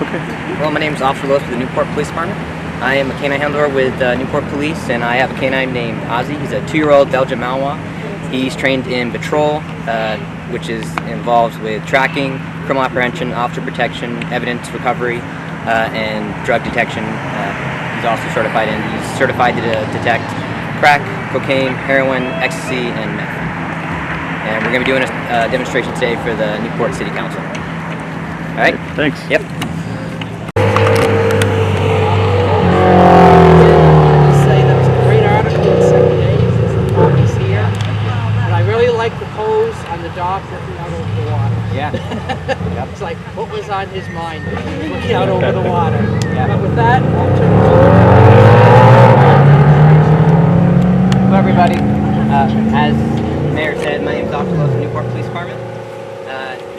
Okay. Well, my name is Officer Lewis with the Newport Police Department. I am a canine handler with Newport Police, and I have a canine named Ozzy. He's a 2-year-old Belgian Malinois. He's trained in patrol, which involves with tracking, criminal apprehension, officer protection, evidence recovery, and drug detection. He's also certified to detect crack, cocaine, heroin, ecstasy, and meth. And we're going to be doing a demonstration today for the Newport City Council. All right? Thanks. Yep. The pose on the dog looking out over the water. Yeah. Yep. It's like, what was on his mind looking out over the water? Yeah. But with that, I'll turn it over. Hello, everybody. As the Mayor said, my name is Officer Lewis, Newport Police Department.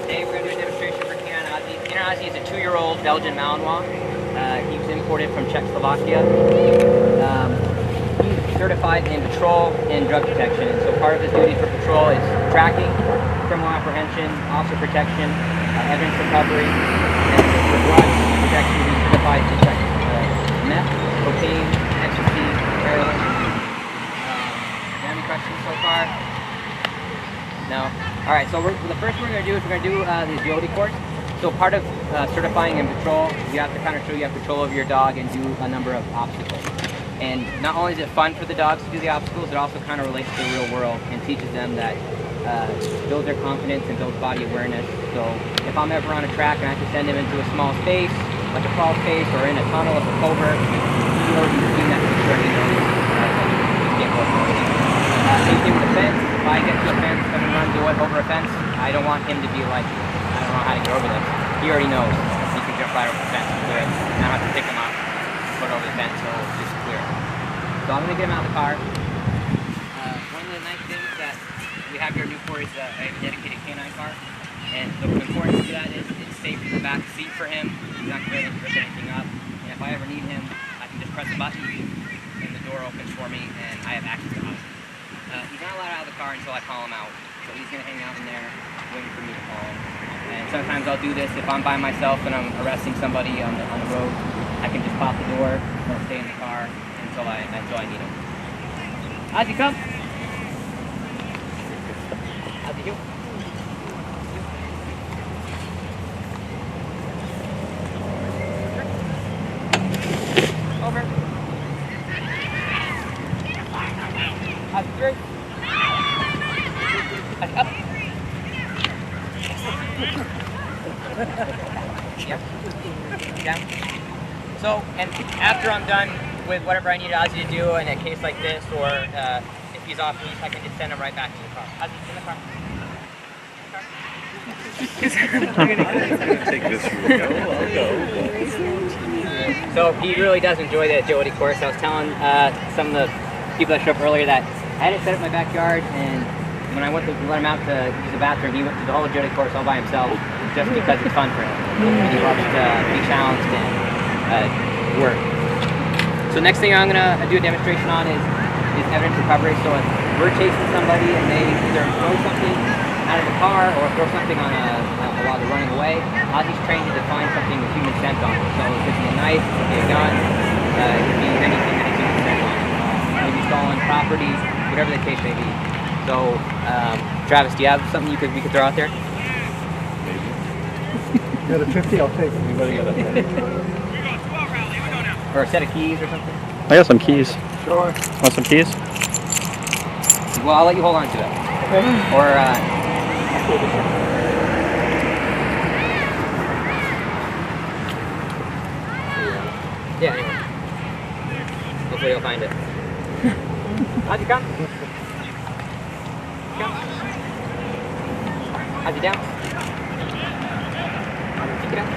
Today we're going to do a demonstration for Canine Ozzy. Canine Ozzy is a 2-year-old Belgian Malinois. He was imported from Czechoslovakia. He's certified in patrol and drug detection, and so part of his duty for patrol is tracking, criminal apprehension, officer protection, evidence recovery, and for drug detection he's certified to check meth, cocaine, ecstasy, heroin. Any questions so far? No? Alright, so the first thing we're going to do is we're going to do the agility course. So part of certifying in patrol, you have to kind of show you have control over your dog and do a number of obstacles. And not only is it fun for the dogs to do the obstacles, it also kind of relates to the real world and teaches them that builds their confidence and builds body awareness. So if I'm ever on a track and I have to send him into a small space, like a crawl space or in a tunnel of a covert, he knows he's doing that to make sure he knows he can't go forward. Same thing with the fence. If I get to a fence, someone runs over a fence, I don't want him to be like, I don't know how to get over this. He already knows. He can jump right over the fence and clear it. I don't have to pick him up, put over the fence, so it's just clear. So I'm going to get him out of the car. One of the nice things that we have here at Newport is a dedicated canine car. And the importance of that is it's safe in the back seat for him. He's not going to rip anything up. And if I ever need him, I can just press a button and the door opens for me and I have access to him. He's not allowed out of the car until I call him out. So he's going to hang out in there waiting for me to call him. And sometimes I'll do this if I'm by myself and I'm arresting somebody on the road. I can just pop the door or stay in the car until I need him. Ozzy, come. Ozzy, you. Over. Ozzy, through. Ozzy, up. Yep. Down. So, and after I'm done with whatever I need Ozzy to do in a case like this, or if he's off leash, I can just send him right back to the car. Ozzy, in the car. Take this route. I'll go. So he really does enjoy the agility course. I was telling some of the people that showed up earlier that I had it set up in my backyard, and when I went to let him out to use the bathroom, he went through the whole agility course all by himself, just because it's fun for him. And he loves to be challenged and work. So next thing I'm going to do a demonstration on is evidence recovery. So if we're chasing somebody and they either throw something out of the car or throw something on while they're running away, Ozzy's trained to define something with human scent on it. So it could be a knife, it could be a gun, it could be anything that has human scent on it. Maybe stolen property, whatever the case may be. So, Travis, do you have something we could throw out there? Maybe. You got a 50? I'll take it. Anybody got a 50? Or a set of keys or something? I got some keys. Sure. Want some keys? Well, I'll let you hold on to it. Okay. Or, yeah, anyway. Hopefully you'll find it. Ozzy, come. Come. Ozzy, down. Take it out.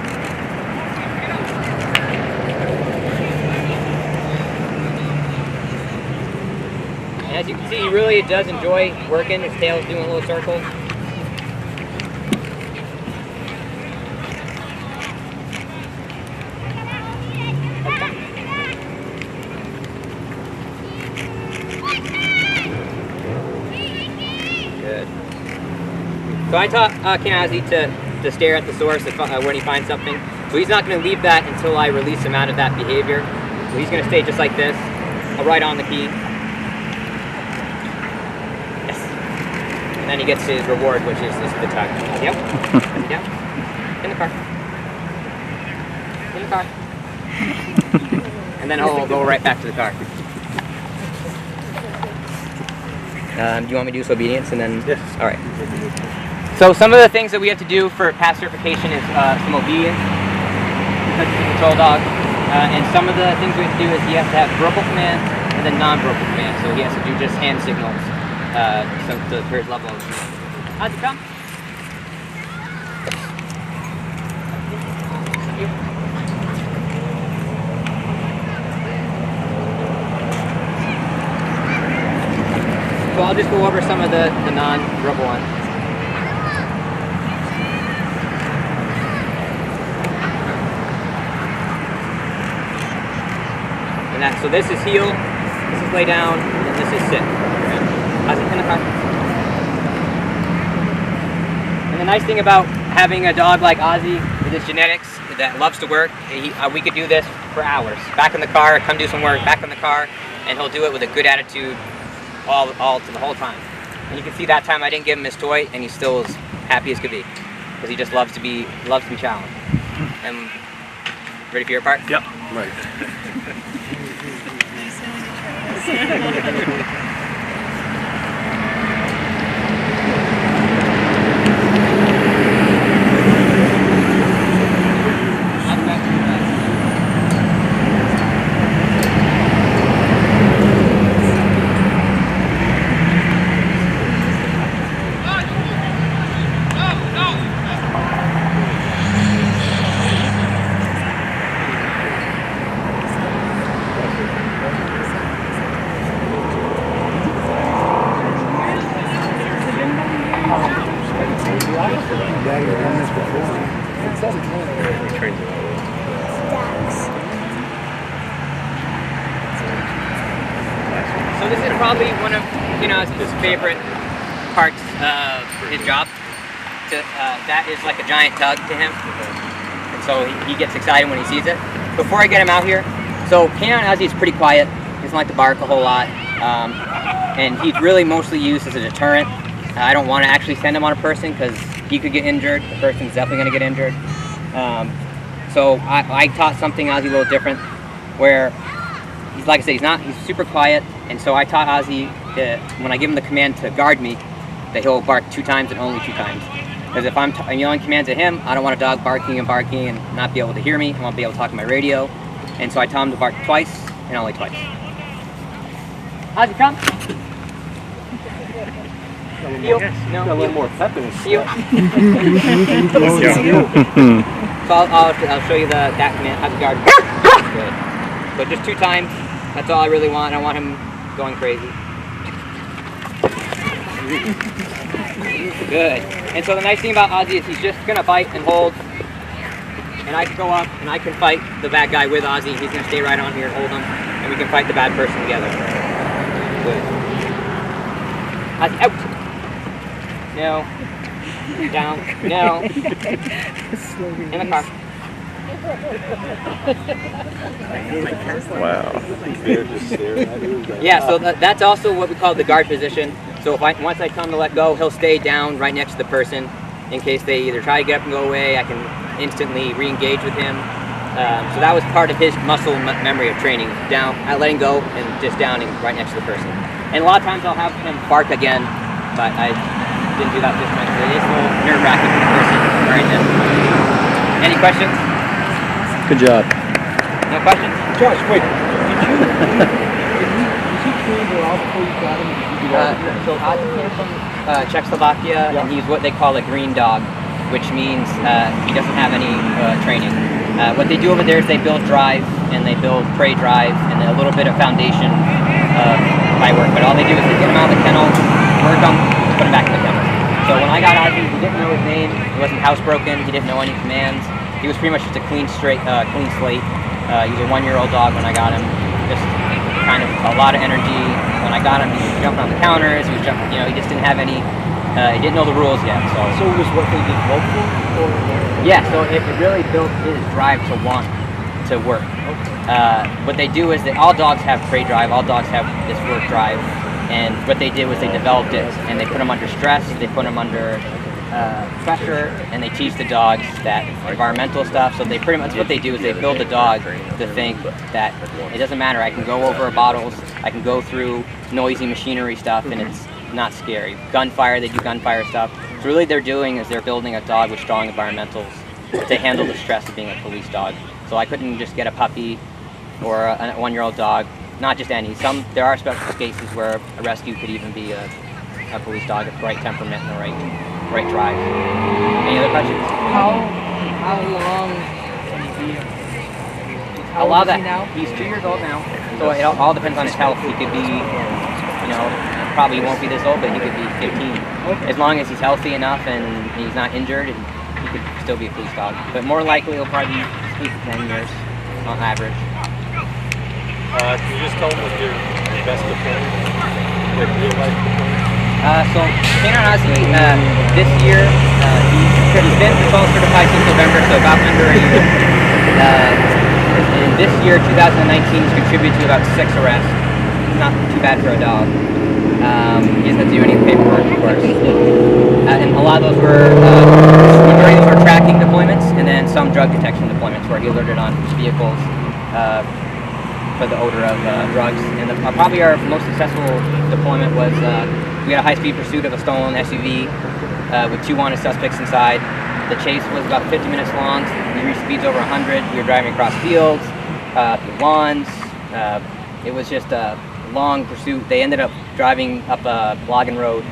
And as you can see, he really does enjoy working. His tail's doing little circles. Good. So I taught Ozzy to stare at the source when he finds something. So he's not going to leave that until I release him out of that behavior. So he's going to stay just like this. I'll write on the key. Yes. And then he gets his reward, which is the tug. Yep. Yep. In the car. In the car. And then he'll go right back to the car. Do you want me to do some obedience and then? Yes. All right. So some of the things that we have to do for pass certification is some obedience because it's a control dog, and some of the things we have to do is he has to have verbal commands and then non-verbal commands. So he has to do just hand signals to his level of command. How's it come? So I'll just go over some of the non-verbal ones. And that, so this is heel, this is lay down, and this is sit. How's it in the car? And the nice thing about having a dog like Ozzy with his genetics that loves to work, we could do this for hours. Back in the car, come do some work, back in the car, and he'll do it with a good attitude all to the whole time. And you can see that time I didn't give him his toy, and he still is happy as could be, because he just loves to be challenged. And ready for your part? Yep. Right. Yeah, you've done this before. So this is probably one of his favorite parts of his job. That is like a giant tug to him, and so he gets excited when he sees it. Before I get him out here, so Canine Ozzy is pretty quiet. He doesn't like to bark a whole lot, and he's really mostly used as a deterrent. I don't want to actually send him on a person because he could get injured. The person's definitely going to get injured. So I taught something Ozzy a little different, where he's, like I said, he's super quiet, and so I taught Ozzy that when I give him the command to guard me, that he'll bark 2 times and only 2 times. Because if I'm yelling commands at him, I don't want a dog barking and barking and not be able to hear me. I want to be able to talk to my radio, and so I tell him to bark twice and only twice. Ozzy, come. Heel. No. A little more pep in his Heel. So I'll show you that command. How's the guard? Good. So just 2 times. That's all I really want. I want him going crazy. Good. And so the nice thing about Ozzy is he's just gonna bite and hold, and I can go up and I can fight the bad guy with Ozzy. He's gonna stay right on here and hold him, and we can fight the bad person together. Good. Ozzy, out. No. Down. No. In the car. Wow. Yeah, so that's also what we call the guard position. So once I tell him to let go, he'll stay down right next to the person in case they either try to get up and go away. I can instantly re-engage with him. So that was part of his muscle memory of training. Down, letting go and just downing right next to the person. And a lot of times I'll have him bark again, but I didn't do that this much. It is a little nerve-wracking for the person wearing him. Any questions? Good job. No questions? Josh, wait. Was he trained at all before you got him? So Ozzy came from Czechoslovakia, and he's what they call a green dog, which means he doesn't have any training. What they do over there is they build drive, and they build prey drive, and a little bit of foundation by work. But all they do is they get him out of the kennel, work him, put him back in the kennel. So when I got Ozzy, he didn't know his name, he wasn't housebroken, he didn't know any commands. He was pretty much just a clean slate. He was a 1-year-old dog when I got him. Just kind of a lot of energy. When I got him, he was jumping on the counters. He was jumping. He just didn't have any He didn't know the rules yet, so. So it was what they did local, or? Yeah, so it really built his drive to want to work. What they do is that all dogs have prey drive, all dogs have this work drive, and what they did was they developed it, and they put them under stress, they put them under pressure, and they teach the dogs that environmental stuff. So they pretty much, what they do is they build the dog to think that it doesn't matter, I can go over bottles, I can go through noisy machinery stuff, and it's not scary. Gunfire, they do gunfire stuff. So really they're doing is they're building a dog with strong environmentals to handle the stress of being a police dog. So I couldn't just get a puppy or a one-year-old dog, not just any. There are special cases where a rescue could even be a police dog with the right temperament and the right drive. Any other questions? How long can he be? How old is he now? He's 2 years old now. So it all depends on his health. He could be, probably won't be this old, but he could be 15. As long as he's healthy enough and he's not injured, he could still be a police dog. But more likely, he'll probably be 8 to 10 years on average. Can you just tell them what your best deployment, like real life deployment? So Canine Ozzy, this year, he's been patrol certified since November, so about under a year. And this year, 2019, he's contributed to about 6 arrests. Not too bad for a dog. He doesn't have to do any paperwork, of course. And a lot of those were, majority of those were tracking deployments, and then some drug detection deployments where he alerted on vehicles for the odor of drugs. And probably our most successful deployment was we had a high-speed pursuit of a stolen SUV with 2 wanted suspects inside. The chase was about 50 minutes long. We reached speeds over 100. We were driving across fields, through lawns. It was just a long pursuit. They ended up driving up a logging road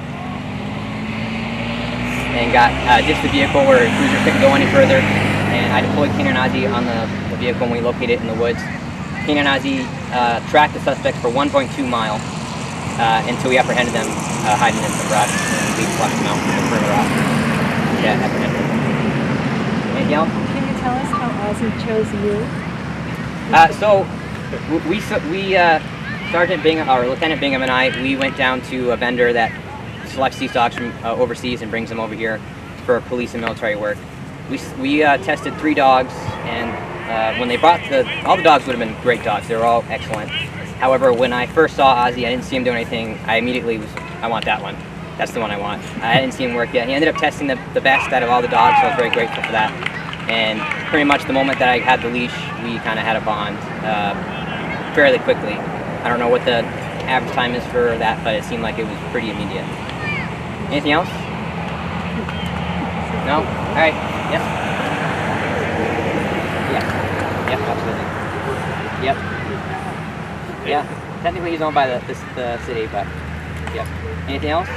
and got ditched the vehicle where a cruiser couldn't go any further. And I deployed Canine Ozzy on the vehicle and we located it in the woods. Canine Ozzy tracked the suspects for 1.2 miles until we apprehended them hiding in the brush, and we flushed them out further off. Yeah, apprehended them. Anything else? Can you tell us how Ozzy chose you? Sergeant Bingham, or Lieutenant Bingham and I, we went down to a vendor that selects these dogs from overseas and brings them over here for police and military work. We tested 3 dogs, and when they brought all the dogs would have been great dogs. They were all excellent. However, when I first saw Ozzy, I didn't see him do anything. I immediately I want that one. That's the one I want. I didn't see him work yet. He ended up testing the best out of all the dogs, so I was very grateful for that. And pretty much the moment that I had the leash, we kind of had a bond fairly quickly. I don't know what the average time is for that, but it seemed like it was pretty immediate. Anything else? No? All right. Yes? Yeah. Yep, absolutely. Yep. Yeah. Technically he's owned by the city, but yep. Anything else?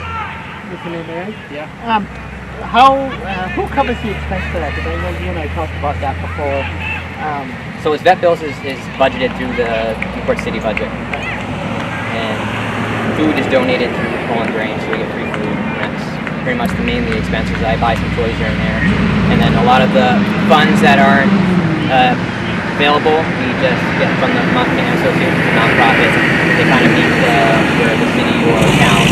Yeah. Who covers the expense for that? Because I know you and I talked about that before. So his vet bills is budgeted through the Newport City budget. And food is donated through Poland Grange, so we get free food. And that's pretty much mainly the expenses. I buy some toys here and there. And then a lot of the funds that aren't available, we just get from the Montana Association, the nonprofit. They kind of meet where the city or town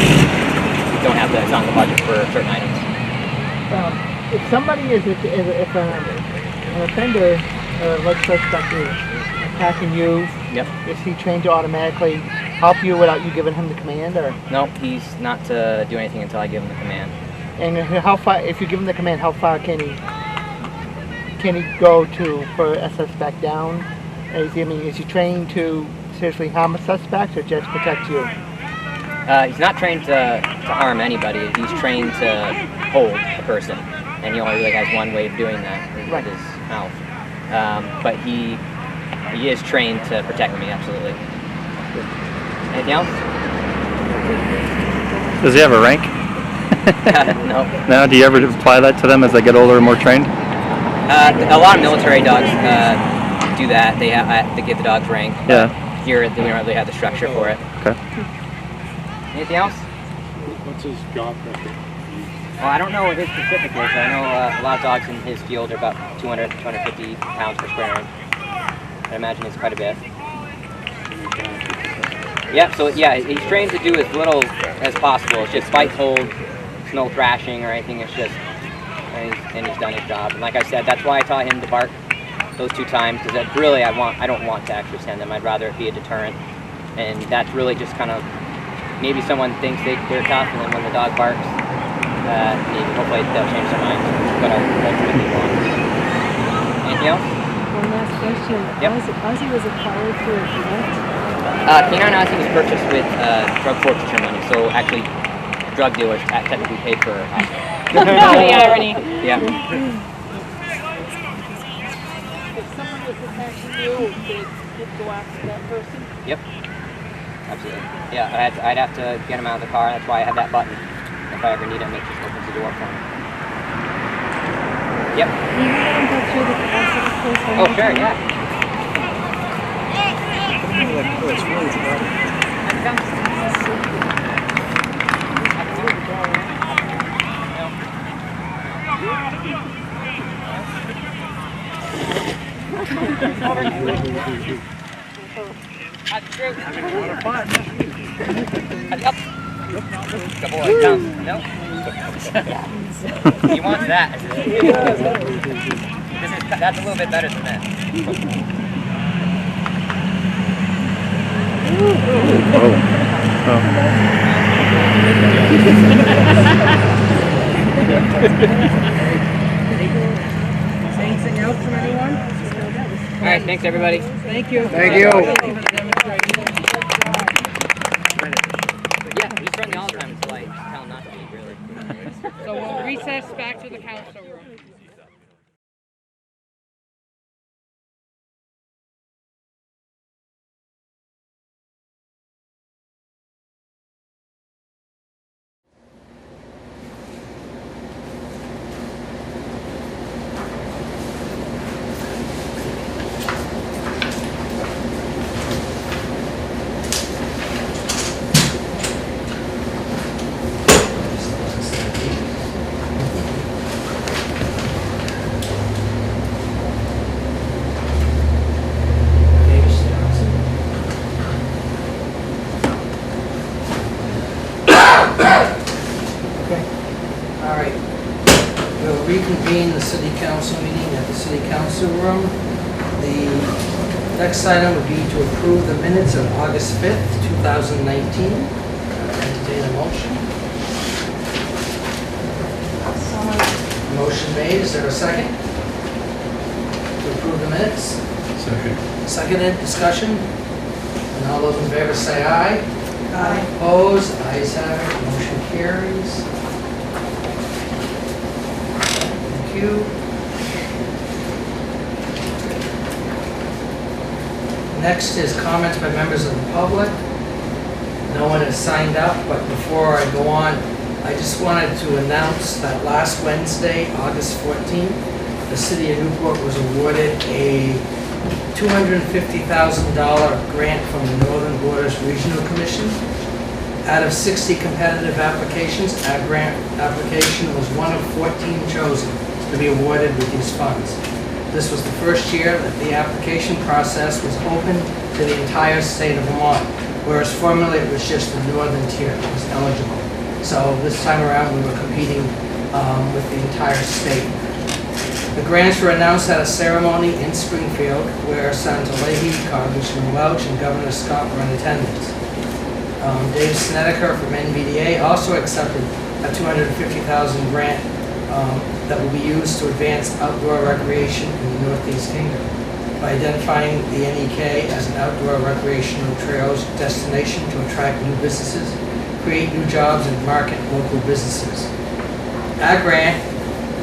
don't have it's on the budget for certain items. If somebody if an offender, let's suspect is attacking you, Yep. is he trained to automatically help you without you giving him the command, or? No, he's not to do anything until I give him the command. And how far, if you give him the command, how far can he go to for a suspect down? Is he trained to seriously harm a suspect or just protect you? He's not trained to harm anybody. He's trained to hold a person, and he only really has one way of doing that, with his mouth. But he is trained to protect me, absolutely. Anything else? Does he have a rank? No. No? Do you ever apply that to them as they get older and more trained? A lot of military dogs do that. They give the dogs rank. Yeah. Here, we don't really have the structure for it. Okay. Anything else? What's his job record? Well, I don't know what his specific is. I know a lot of dogs in his field are about 200 to 250 pounds per square inch. I imagine it's quite a bit. Yeah, so yeah, he's trained to do as little as possible. It's just fight, hold, It's no thrashing or anything. It's just, and he's done his job. And like I said, that's why I taught him to bark those 2 times, because that really I don't want to actually send them. I'd rather it be a deterrent. And that's really just kind of, maybe someone thinks they're tough, and then when the dog barks, hopefully they'll change their mind. But ultimately want. Anything else? One last question. Yep. Ozzy was acquired for what? Canine Ozzy was purchased with drug forfeiture money, so actually drug dealers technically paid for Ozzy. The irony. Yeah. If someone was attacking you, they'd go after that person? Yep. Absolutely. Yeah, I'd have to get him out of the car. That's why I have that button. If I ever need him, it just opens the door for me. Yep. You let him go through the process. Oh, sure, yeah. That's true. Up. Good boy. Down. No. He wants that. That's a little bit better than that. Anything else from anyone? All right, thanks everybody. Thank you. Thank you. Yeah, he's friendly all the time until I tell him not to be, really. So we'll recess back to the council room. All right. We'll reconvene the city council meeting at the city council room. The next item would be to approve the minutes of August 5th, 2019. Entertain a motion. Motion made. Is there a second? To approve the minutes? Second. Seconded. Discussion? And all those in favor say aye. Aye. Opposed? Ayes have it. Motion carries. Thank you. Next is comments by members of the public. No one has signed up, but before I go on, I just wanted to announce that last Wednesday, August 14th, the city of Newport was awarded a $250,000 grant from the Northern Borders Regional Commission. Out of 60 competitive applications, our grant application was one of 14 chosen to be awarded with these funds. This was the first year that the application process was open to the entire state of Vermont, whereas formerly it was just the northern tier that was eligible. So this time around we were competing with the entire state. The grants were announced at a ceremony in Springfield where Senator Leahy, Congressman Welch, and Governor Scott were in attendance. Dave Snedeker from NVDA also accepted a $250,000 grant that will be used to advance outdoor recreation in the Northeast Kingdom by identifying the NEK as an outdoor recreational trails destination to attract new businesses, create new jobs, and market local businesses. Our grant,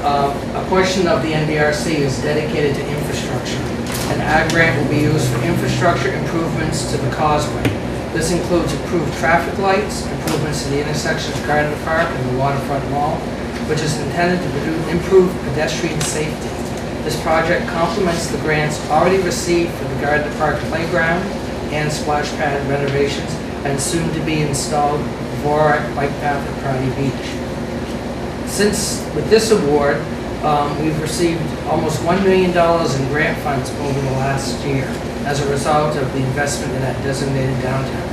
a portion of the NBRC is dedicated to infrastructure, and our grant will be used for infrastructure improvements to the causeway. This includes improved traffic lights, improvements to the intersection of Gardner Park and the Waterfront Mall, which is intended to improve pedestrian safety. This project complements the grants already received for the Gardner Park Playground and splash pad renovations, and soon to be installed Vorak bike path at Prouty Beach. Since with this award, we've received almost $1 million in grant funds over the last year as a result of the investment in that designated downtown,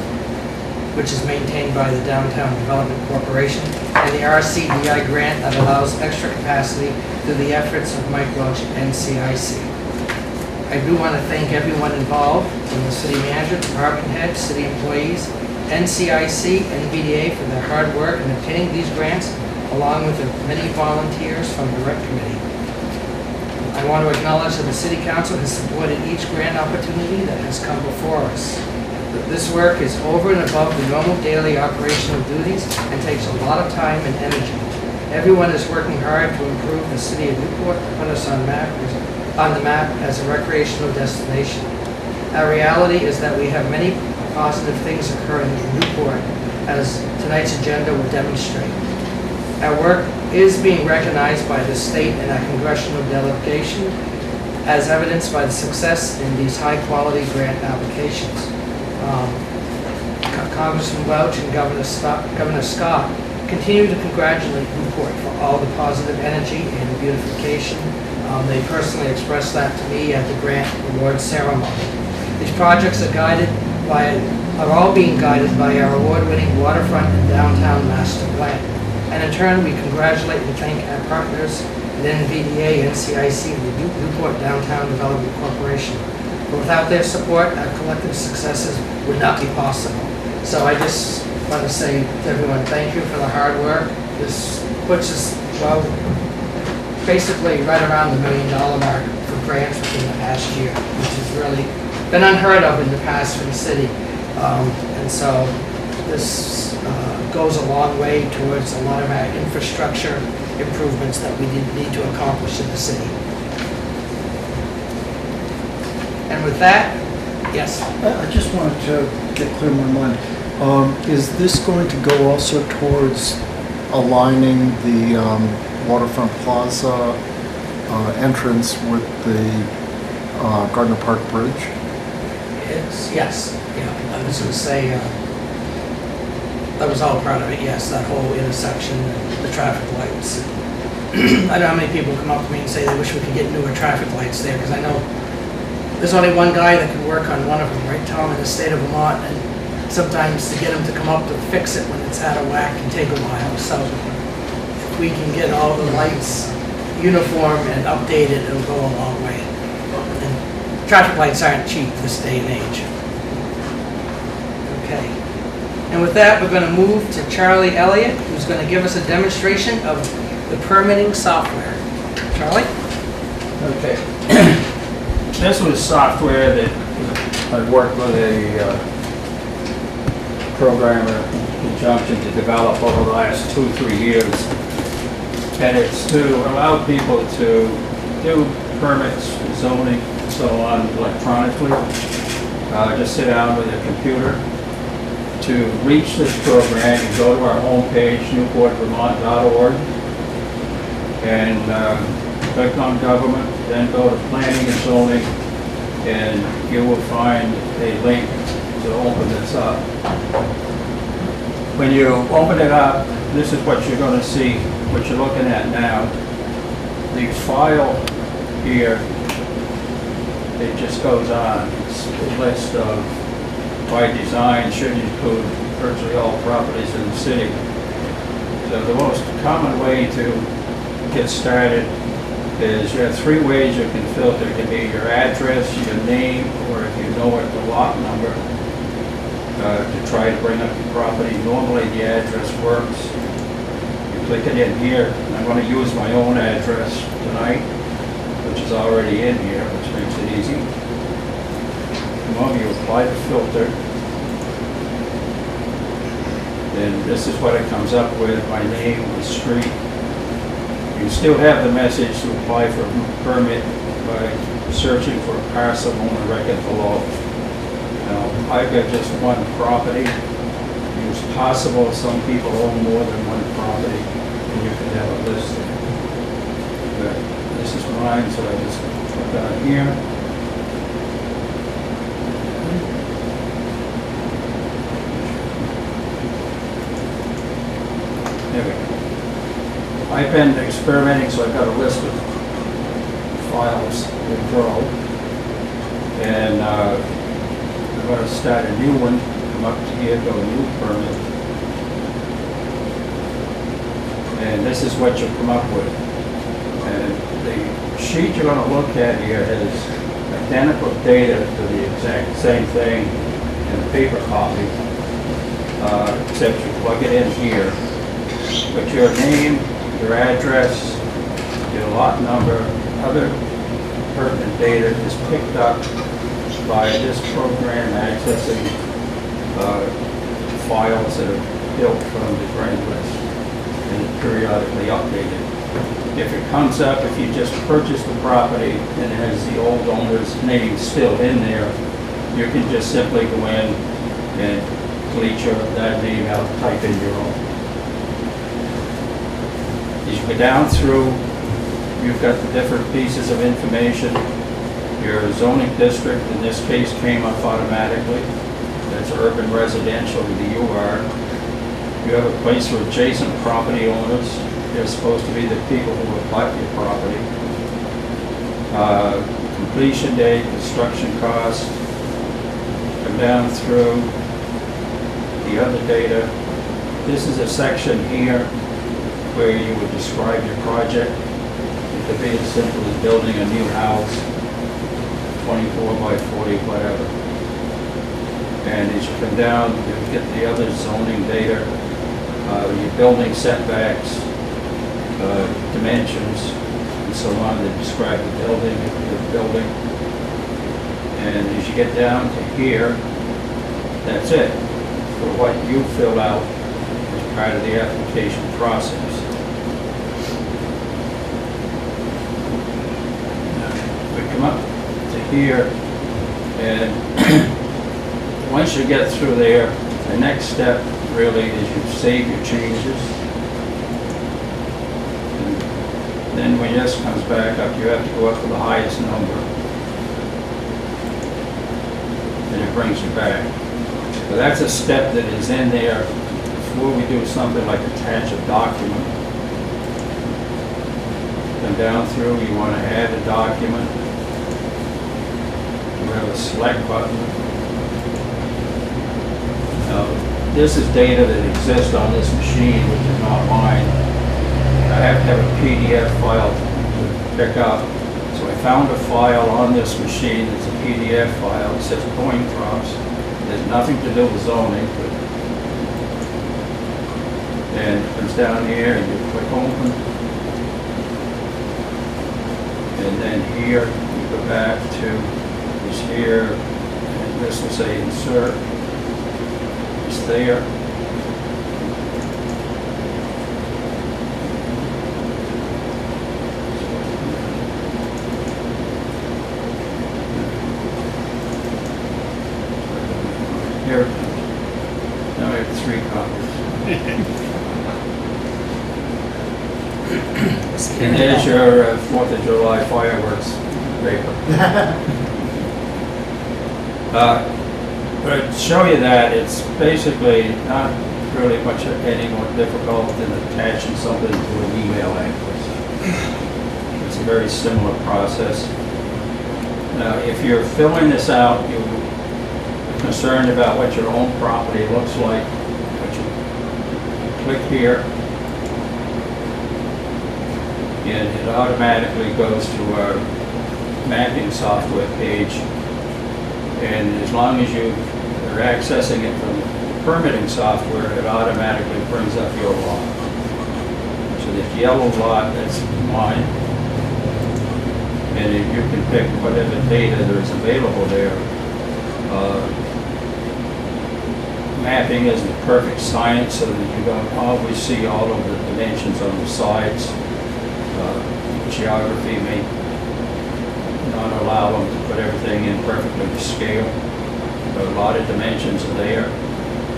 which is maintained by the Downtown Development Corporation and the RCDI grant that allows extra capacity through the efforts of Mike Welch and NCIC. I do want to thank everyone involved, from the city manager, department heads, city employees, NCIC, and NVDA for their hard work in obtaining these grants, along with the many volunteers from the rec committee. I want to acknowledge that the city council has supported each grant opportunity that has come before us. This work is over and above the normal daily operational duties and takes a lot of time and energy. Everyone is working hard to improve the city of Newport, put us on the map as a recreational destination. Our reality is that we have many positive things occurring in Newport, as tonight's agenda will demonstrate. Our work is being recognized by the state and our congressional delegation, as evidenced by the success in these high-quality grant applications. Congressman Welch and Governor Scott continue to congratulate Newport for all the positive energy and beautification. They personally expressed that to me at the grant award ceremony. These projects are all being guided by our award-winning waterfront and downtown master plan. And in turn, we congratulate and thank our partners at NVDA, NCIC, and the Newport Downtown Development Corporation. But without their support, our collective successes would not be possible. So I just want to say to everyone, thank you for the hard work. This puts us, well, basically right around the $1 million mark for grants within the past year, which has really been unheard of in the past for the city. And so this goes a long way towards a lot of our infrastructure improvements that we need to accomplish in the city. And with that, yes? I just wanted to get clear in my mind. Is this going to go also towards aligning the Waterfront Plaza entrance with the Gardner Park Bridge? Yes. Yeah, I was going to say, that was all part of it, yes, that whole intersection, the traffic lights. I know how many people come up to me and say they wish we could get newer traffic lights there, because I know there's only one guy that can work on one of them, right, Tom, in the state of Vermont, and sometimes to get him to come up to fix it when it's out of whack can take a while. So if we can get all the lights uniform and updated, it'll go a long way. And traffic lights aren't cheap this day and age. Okay. And with that, we're going to move to Charlie Elliott, who's going to give us a demonstration of the permitting software. Charlie? Okay. This was software that I worked with a programmer in conjunction to develop over the last 2-3 years. And it's to allow people to do permits, zoning, and so on electronically. Just sit down with a computer. To reach this program, you go to our homepage, newportvermont.org, and click on government, then go to planning and zoning, and you will find a link to open this up. When you open it up, this is what you're going to see, what you're looking at now. The file here, it just goes on. It's a list of, by design, should include virtually all properties in the city. So the most common way to get started is you have 3 ways you can filter. It can be your address, your name, or if you know it, the lot number, to try to bring up the property. Normally the address works. You click it in here. I'm going to use my own address tonight, which is already in here, which makes it easy. Come on, you apply the filter. Then this is what it comes up with, my name, the street. You still have the message to apply for a permit by searching for a parcel on the record below. Now, I've got just one property. It's possible some people own more than one property, and you can have a list. But this is mine, so I just click on here. There we go. I've been experimenting, so I've got a list of files to grow. And I'm going to start a new one, come up to here, go new permit. And this is what you come up with. And the sheet you're going to look at here has identical data to the exact same thing in a paper copy, except you plug it in here. But your name, your address, your lot number, other pertinent data is picked up by this program accessing files that are built from the grant list and periodically updated. If it comes up, if you just purchased the property and it has the old owner's name still in there, you can just simply go in and delete that name out, type in your own. As you go down through, you've got the different pieces of information. Your zoning district, in this case, came up automatically. That's urban residential with the UR. You have a place for adjacent property owners. They're supposed to be the people who have bought your property. Completion date, construction cost. Come down through the other data. This is a section here where you would describe your project. It could be as simple as building a new house, 24 by 40, whatever. And as you come down, you get the other zoning data, your building setbacks, dimensions, and so on that describe the building. And as you get down to here, that's it for what you fill out as part of the application process. We come up to here, and once you get through there, the next step really is you save your changes. And then when this comes back up, you have to go up to the highest number. And it brings you back. But that's a step that is in there before we do something like attach a document. Come down through, you want to add a document. You have a select button. Now, this is data that exists on this machine, which is not mine. I have to have a PDF file to pick up. So I found a file on this machine that's a PDF file. It says coin drops. There's nothing to do with zoning. And it comes down here and you click open. And then here, you go back to this here, and this will say insert. It's there. Here, now I have 3 copies. And there's your 4th of July fireworks paper. But to show you that, it's basically not really much any more difficult than attaching something to an email address. It's a very similar process. Now, if you're filling this out, you're concerned about what your own property looks like, you click here, and it automatically goes to our mapping software page. And as long as you are accessing it from the permitting software, it automatically brings up your lot. So this yellow lot, that's mine. And if you can pick whatever data there's available there. Mapping isn't a perfect science, so that you don't always see all of the dimensions on the sides. Geography may not allow them to put everything in perfectly to scale. But a lot of dimensions are there.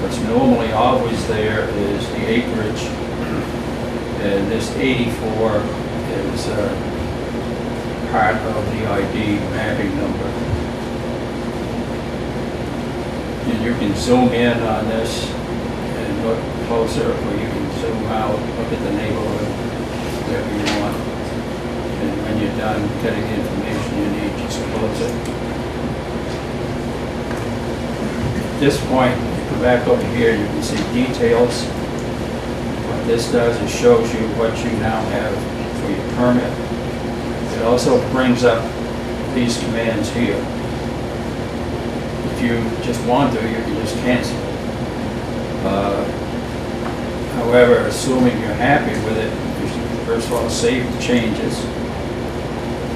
What's normally always there is the acreage, and this 84 is part of the ID mapping number. And you can zoom in on this and look closer, or you can zoom out, look at the neighborhood, whatever you want. And when you're done getting the information you need, just close it. At this point, you come back over here, you can see details. this does, it shows you what you now have for your permit. It also brings up these commands here. If you just want to, you can just cancel it. However, assuming you're happy with it, you should first of all save the changes.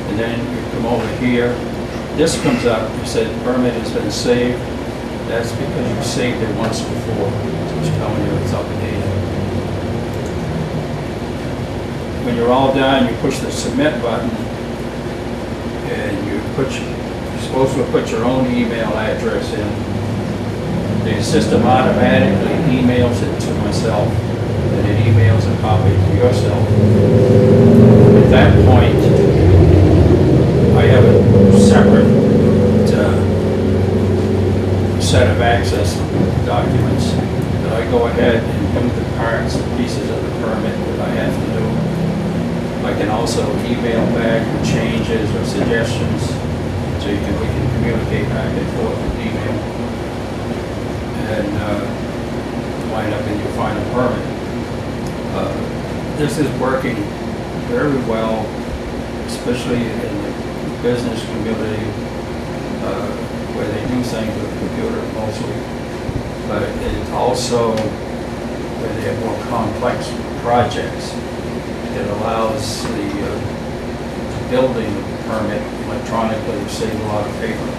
And then you come over here. This comes up, you said permit has been saved. That's because you saved it once before. It's telling you it's updated. When you're all done, you push the submit button, and you're supposed to put your own email address in. The system automatically emails it to myself, and it emails a copy to yourself. At that point, I have a separate set of access documents that I go ahead and do the parts and pieces of the permit that I have to do. I can also email back changes or suggestions, so we can communicate back and forth with email, and wind up in your final permit. This is working very well, especially in the business community, where they do things with the computer mostly, but it's also where they have more complex projects. It allows the building permit electronically to save a lot of paper.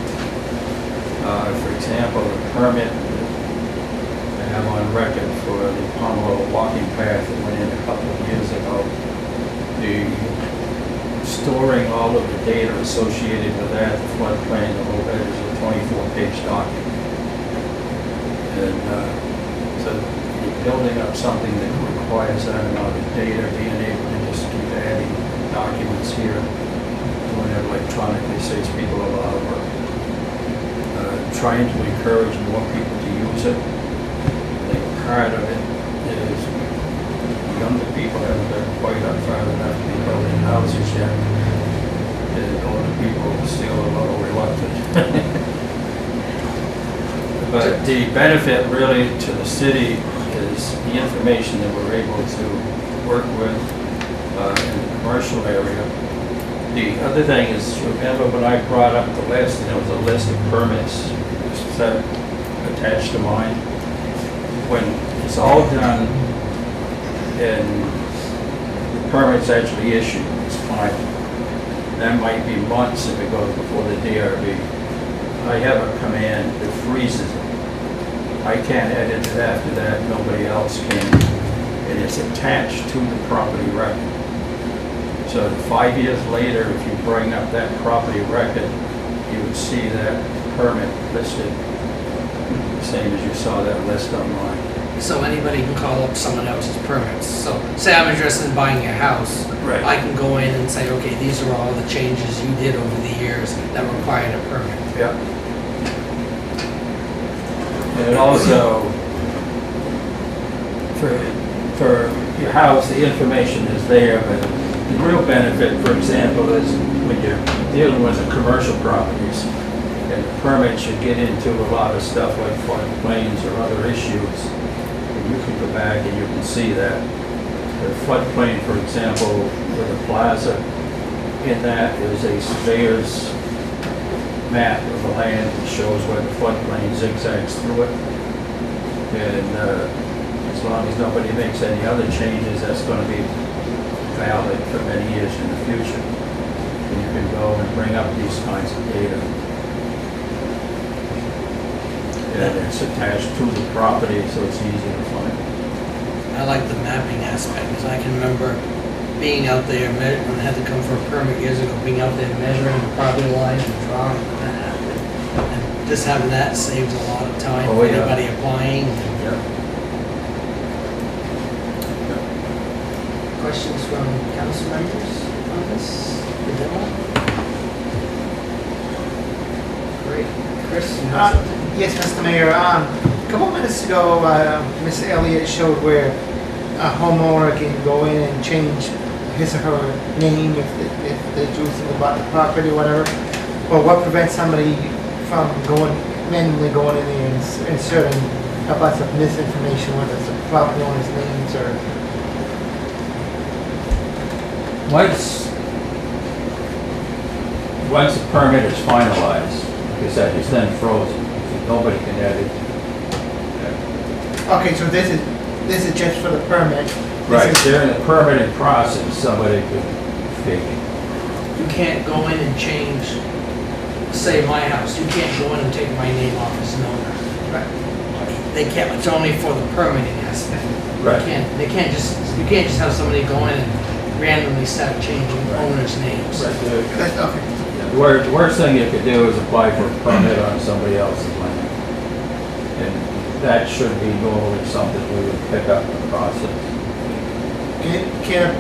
For example, the permit I have on record for the Pomeroy walking path that went in a couple of years ago, the storing all of the data associated with that, the floodplain, the whole bit is a 24-page document. And so you're building up something that requires that amount of data, being able to just keep adding documents here, doing it electronically saves people a lot of work. Trying to encourage more people to use it. I think part of it is younger people haven't been quite up far enough to be building houses yet. And older people are still a little reluctant. But the benefit really to the city is the information that we're able to work with in the commercial area. The other thing is, remember when I brought up the list, and there was a list of permits set attached to mine? When it's all done and the permit's actually issued, it's final. That might be months if it goes before the DRB. I have a command that freezes it. I can't edit it after that, nobody else can. And it's attached to the property record. So 5 years later, if you bring up that property record, you would see that permit listed, the same as you saw that list online. So anybody can call up someone else's permits. So say I'm interested in buying a house. Right. I can go in and say, okay, these are all the changes you did over the years that required a permit. Yeah. And it also, for your house, the information is there, but the real benefit, for example, is when you're dealing with the commercial properties, and the permits, you get into a lot of stuff like floodplains or other issues. And you can go back and you can see that. The floodplain, for example, with the plaza, in that is a surveyor's map of the land that shows where the floodplain zigzags through it. And as long as nobody makes any other changes, that's going to be valid for many years in the future. And you can go and bring up these kinds of data. And it's attached to the property, so it's easy to find. I like the mapping aspect because I can remember being out there when I had to come for a permit years ago, being out there measuring the property lines and drawing that. And just having that saves a lot of time for anybody applying. Yeah. Questions from council members on this? The demo? Great. Chris, you have something? Yes, Mr. Mayor. A couple minutes ago, Ms. Elliott showed where a homeowner can go in and change his or her name if they do something about the property or whatever. Well, what prevents somebody from manually going in there and inserting a bunch of misinformation, whether it's the property owner's names or once the permit is finalized, like I said, it's then frozen. So nobody can edit. Okay, so this is just for the permit. This Right, is- during the permitting process, somebody could fake it. You can't go in and change, say my house, you can't go in and take my name off as an owner. Right. They can't, it's only for the permitting aspect. Right. You can't just have somebody go in and randomly start changing Right. owners' names. Right, That's, okay. the worst thing you could do is apply for a permit on somebody else's land. And that should be normally something we would pick up in the process. Can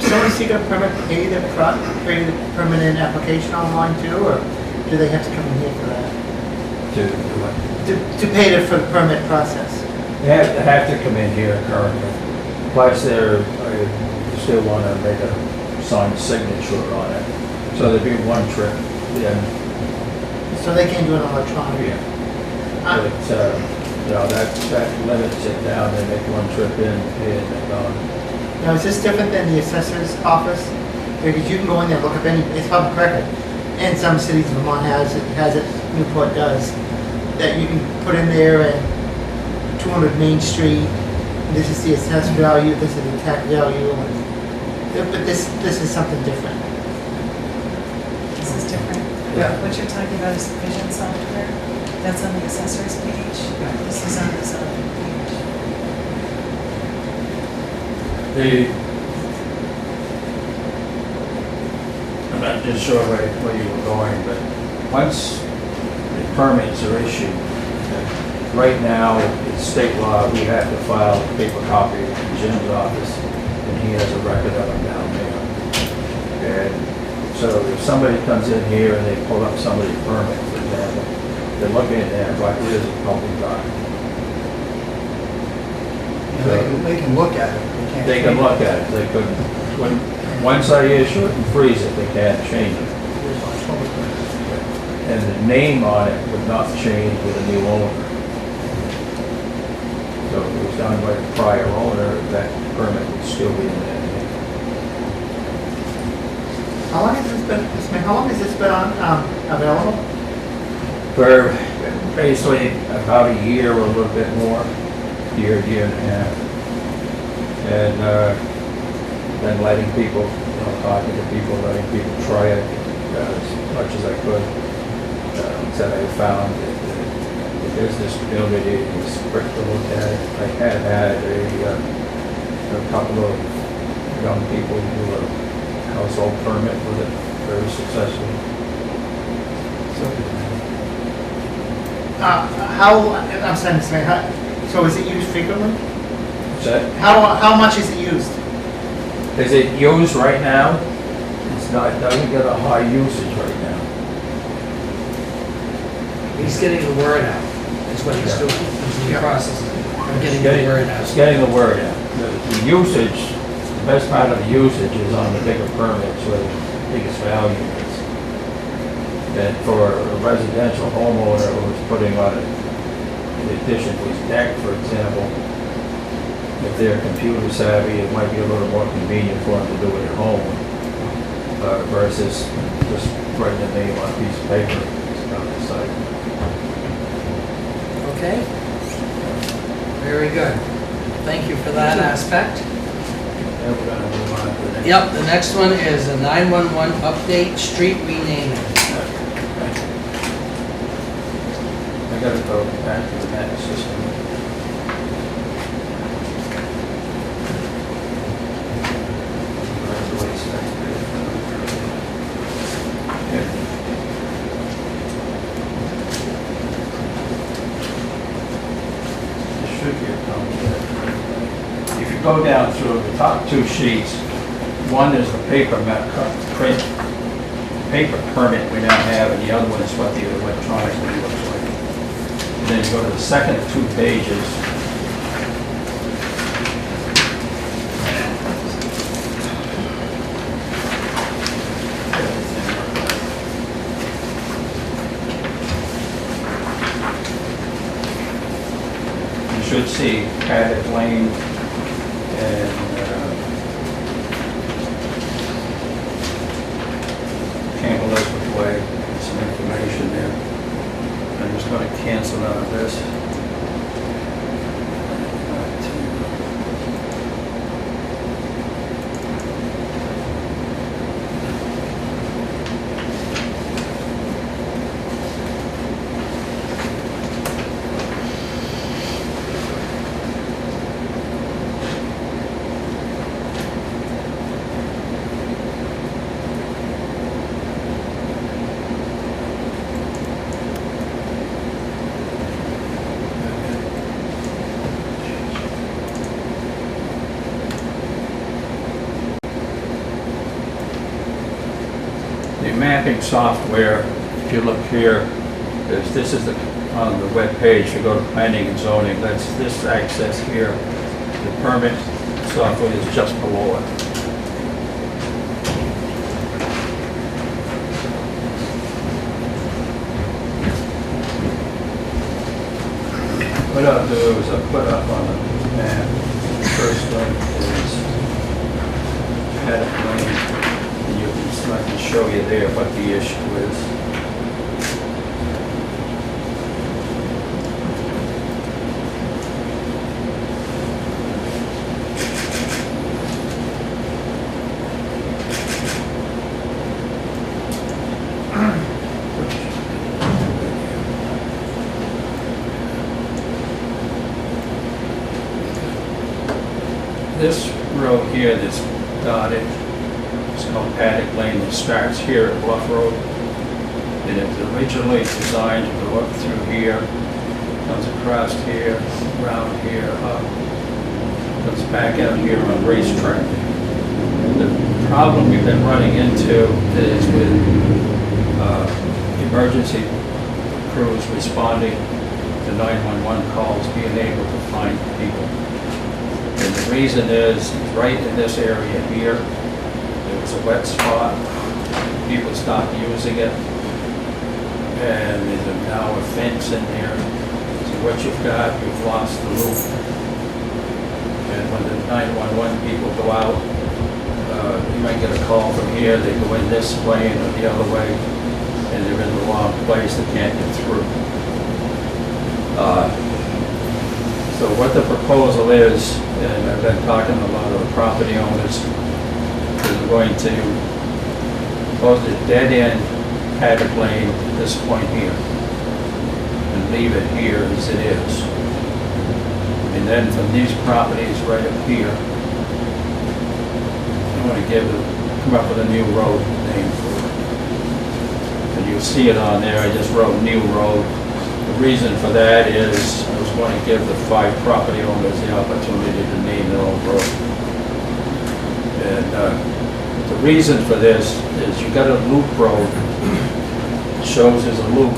somebody seek a permit pay the permanent application online too, or do they have to come in here for that? To pay for the permit process? They have to come in here currently. Plus, I still want to make a signed signature on it. So there'd be one trip, yeah. So they can't do it electronically? Yeah. But, that limits it down. They make one trip in, pay it, and they're gone. Now, is this different than the assessor's office? Because you can go in there, look up it's public record. And some cities, Vermont has it, Newport does, that you can put in there and 200 Main Street, this is the assessed value, this is the tax value, but this is something different. This is different. Yeah. What you're talking about is the vision software. That's on the assessor's page. This is on the zoning page. I'm not just sure where you were going, but once the permits are issued, right now, it's state law, we have to file a paper copy in Jim's office, and he has a record of them down there. And so if somebody comes in here and they pull up somebody's permit, for example, they're looking at that, like, here's a public document. They can look at it. They can look at it, they couldn't, once I issue it and freeze it, they can't change it. And the name on it would not change with a new owner. So if it was done by the prior owner, that permit would still be in there. How long has this been available? For basically about a year or a little bit more, year and a half. And then letting people, talking to people, letting people try it as much as I could. That I found that the business community is quick to look at it. I had a couple of young people do a household permit with it very successfully. I'm saying, so is it used frequently? How much is it used? Is it used right now? It's not, it doesn't get a high usage right now. He's getting the word out, is what he's doing. He's in the process of getting the word out. It's getting the word out. The usage, the best part of the usage is on the bigger permits where the biggest value is. And for a residential homeowner who's putting on an addition to his deck, for example, if they're computer savvy, it might be a little more convenient for them to do it at home versus just writing a name on a piece of paper on the site. Okay? Very good. Thank you for that aspect. And we're gonna move on to the next. Yep, the next one is a 911 update, street renaming. I gotta go back to the next system. If you go down through the top two sheets, one is the paper permit we now have, and the other one is what the electronic one looks like. And then you go to the second two pages. You should see Paddock Lane and way, some information there. I'm just going to cancel out of this. The mapping software, if you look here, this is on the web page. You go to planning and zoning. That's this access here. The permit software is just below it. What I'll do is I'll put up on the map. The first one is Paddock Lane. I can show you there what the issue is. This road here that's dotted, it's called Paddock Lane. It starts here at Bluff Road. And it was originally designed to go up through here, comes across here, around here, up, comes back out here on racetrack. The problem we've been running into is with emergency crews responding to 911 calls, being able to find people. And the reason is, right in this area here, it was a wet spot. People stopped using it. And there's now a fence in there. So what you've got, you've lost the loop. And when the 911 people go out, you might get a call from here, they go in this lane or the other way, and they're in the wrong place, they can't get through. So what the proposal is, and I've been talking to a lot of the property owners, is going to close the dead end Paddock Lane at this point here and leave it here as it is. And then from these properties right up here, I'm going to come up with a new road name for it. And you'll see it on there. I just wrote New Road. The reason for that is I was going to give the 5 property owners the opportunity to name their own road. And the reason for this is you got a loop road. It shows there's a loop,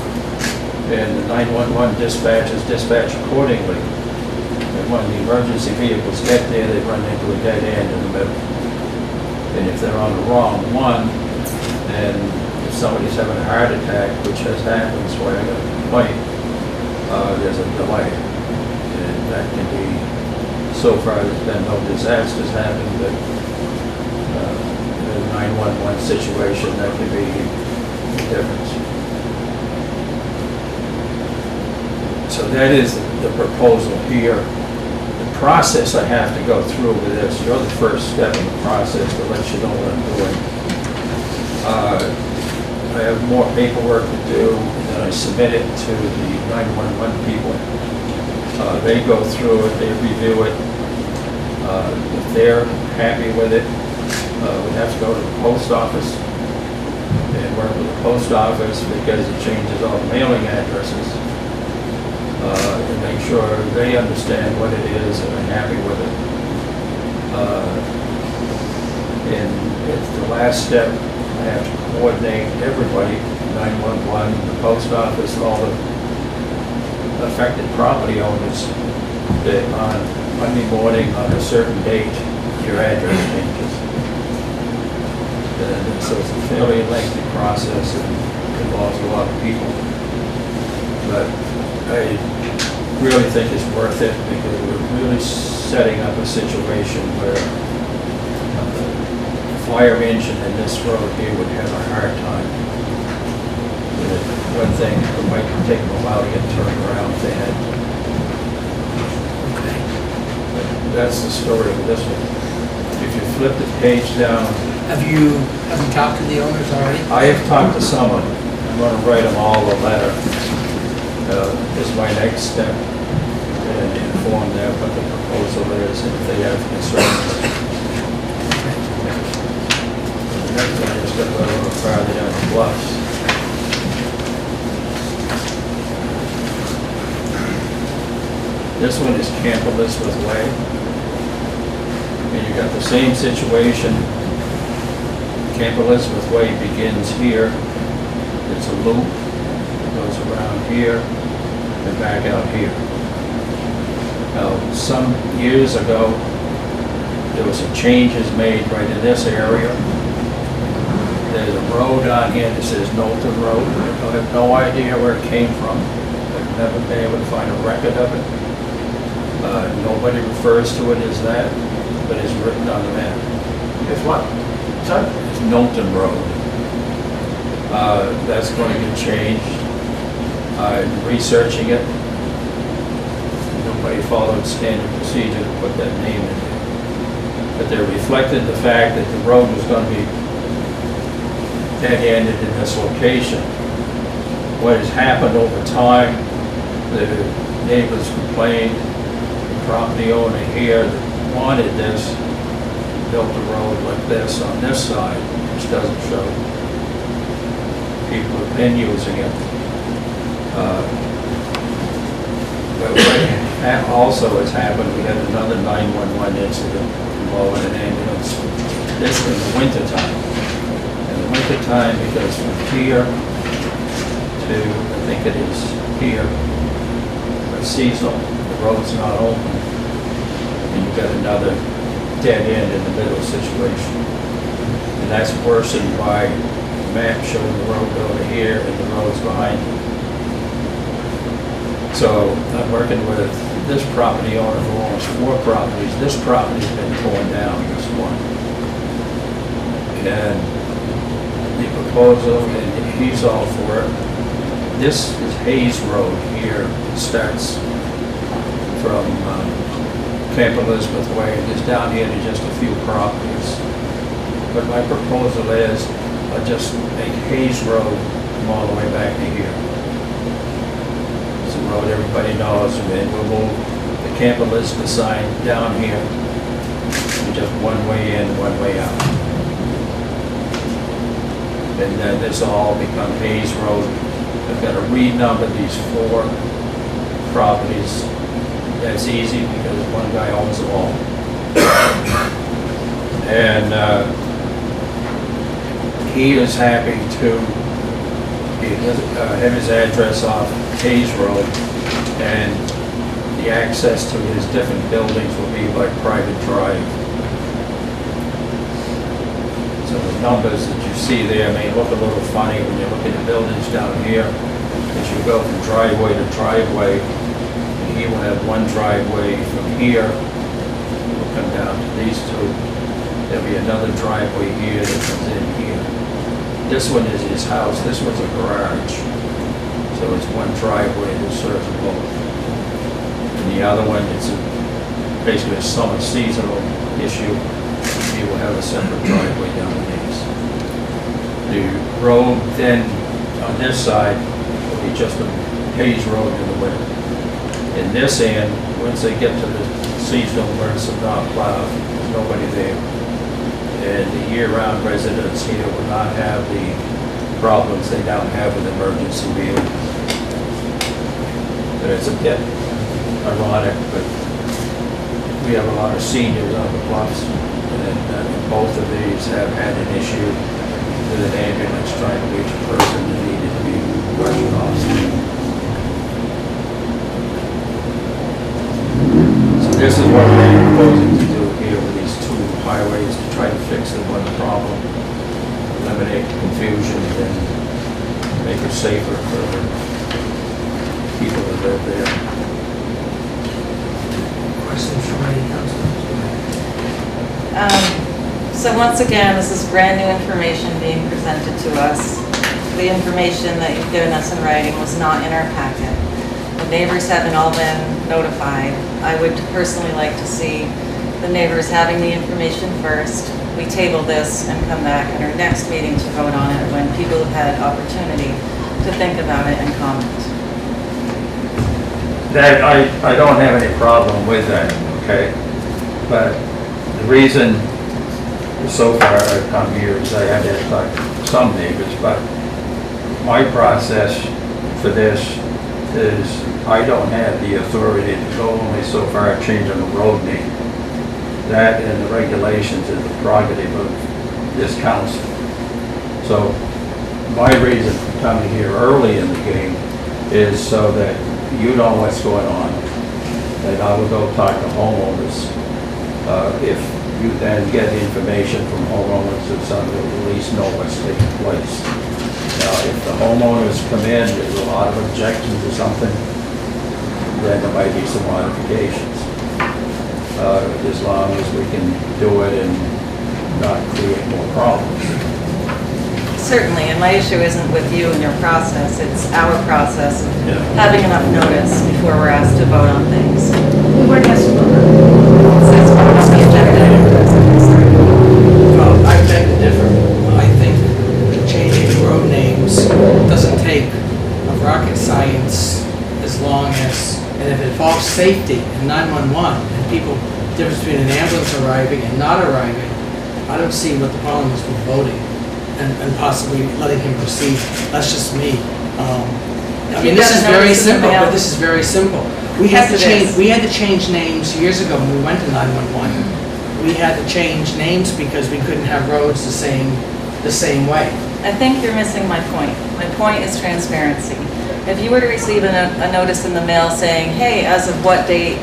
and the 911 dispatchers dispatch accordingly. And when the emergency vehicles get there, they run into a dead end in the middle. And if they're on the wrong one, then if somebody's having a heart attack, which has happened, that's why I got a complaint, there's a delay. And that can be, so far there's been no disasters happened, but in a 911 situation, that can be the difference. So that is the proposal here. The process I have to go through with this, you're the first step in the process to let you know what I'm doing. I have more paperwork to do, and then I submit it to the 911 people. They go through it, they review it. If they're happy with it, we have to go to the post office and work with the post office because it changes all the mailing addresses. And make sure they understand what it is and are happy with it. And it's the last step. I have to coordinate everybody, 911, the post office, all the affected property owners, that on Monday morning on a certain date, your address changes. And so it's a fairly lengthy process and involves a lot of people. But I really think it's worth it because we're really setting up a situation where a fire engine in this road here would have a hard time One thing, it might take them a while to get turned around if they had. Okay. That's the story of this one. If you flip the page down, Have you talked to the owners already? I have talked to someone. I'm going to write them all a letter. This is my next step, and inform them what the proposal is and if they have concerns. The next one is going to go a little farther down the bluffs. This one is Camp Elizabeth Way. And you got the same situation. Camp Elizabeth Way begins here. It's a loop, goes around here, and back out here. Now, some years ago, there was some changes made right in this area. There's a road on here that says Knowlton Road. I have no idea where it came from. I've never been able to find a record of it. Nobody refers to it as that, but it's written on the map. It's what? Sorry? It's Knowlton Road. That's going to get changed. Researching it, nobody followed standard procedure to put that name in there. But they reflected the fact that the road was going to be dead-ended in this location. What has happened over time, the neighbors complained, the property owner here that wanted this, built a road like this on this side, which doesn't show. People have been using it. But what also has happened, we had another 911 incident involving an ambulance. This in the wintertime. In the wintertime, because from here to, I think it is here, it's seasonal, the road's not open, and you've got another dead end in the middle situation. And that's worsened by the map showing the road over here and the roads behind it. So I'm working with this property owner who owns 4 properties. This property's been torn down, this one. And the proposal, and he's all for it. This is Hayes Road here. It starts from Camp Elizabeth Way. It goes down here to just a few properties. But my proposal is just make Hayes Road come all the way back to here. It's a road everybody knows, and then we'll move the Camp Elizabeth sign down here, and just one way in, one way out. And then this will all become Hayes Road. I've got to renumber these 4 properties. That's easy because one guy owns them all. And he is happy to have his address off Hayes Road, and the access to his different buildings will be by private drive. So the numbers that you see there may look a little funny when you look at the buildings down here. As you go from driveway to driveway, and he will have one driveway from here, will come down to these 2. There'll be another driveway here that comes in here. This one is his house, this one's a garage. So it's one driveway that serves both. And the other one, it's basically a summer seasonal issue. He will have a separate driveway down these. The road then on this side will be just a Hayes Road in the winter. In this end, once they get to the seasonal where it's not plowed, there's nobody there. And the year-round residents here will not have the problems they now have with emergency vehicles. And it's a bit ironic, but we have a lot of seniors on the bluffs, and both of these have had an issue with an ambulance trying to reach a person that needed to be rushed off. So this is what we're proposing to do here with these 2 highways to try to fix the one problem, eliminate confusion, and make it safer for the people that live there. Questions from any councilors? So once again, this is brand new information being presented to us. the information that you've given us in writing was not in our packet. The neighbors haven't all been notified. I would personally like to see the neighbors having the information first. We table this and come back at our next meeting to vote on it when people have had opportunity to think about it and comment. That, I don't have any problem with that, okay? But the reason so far I've come here is I had to talk to some neighbors, but my process for this is I don't have the authority to go only so far changing the road name. That and the regulations is the prerogative of this council. So my reason for coming here early in the game is so that you know what's going on, that I will go talk to homeowners. If you then get information from homeowners, it's on to at least know what's taking place. Now, if the homeowners come in, there's a lot of objections or something, then there might be some modifications. As long as we can do it and not create more problems. Certainly, and my issue isn't with you and your process, it's our process of Yeah. having enough notice before we're asked to vote on things. We weren't asked to vote on it. So that's what was the agenda. Well, I beg to differ. I think changing road names doesn't take a rocket science as long as, and if it involves safety and 911 and people, difference between an ambulance arriving and not arriving, I don't see what the problem is with voting and possibly letting him proceed. That's just me. I mean, this is very simple, but this is very simple. We had to change names years ago when we went to 911. We had to change names because we couldn't have roads the same way. I think you're missing my point. My point is transparency. If you were to receive a notice in the mail saying, hey, as of what date,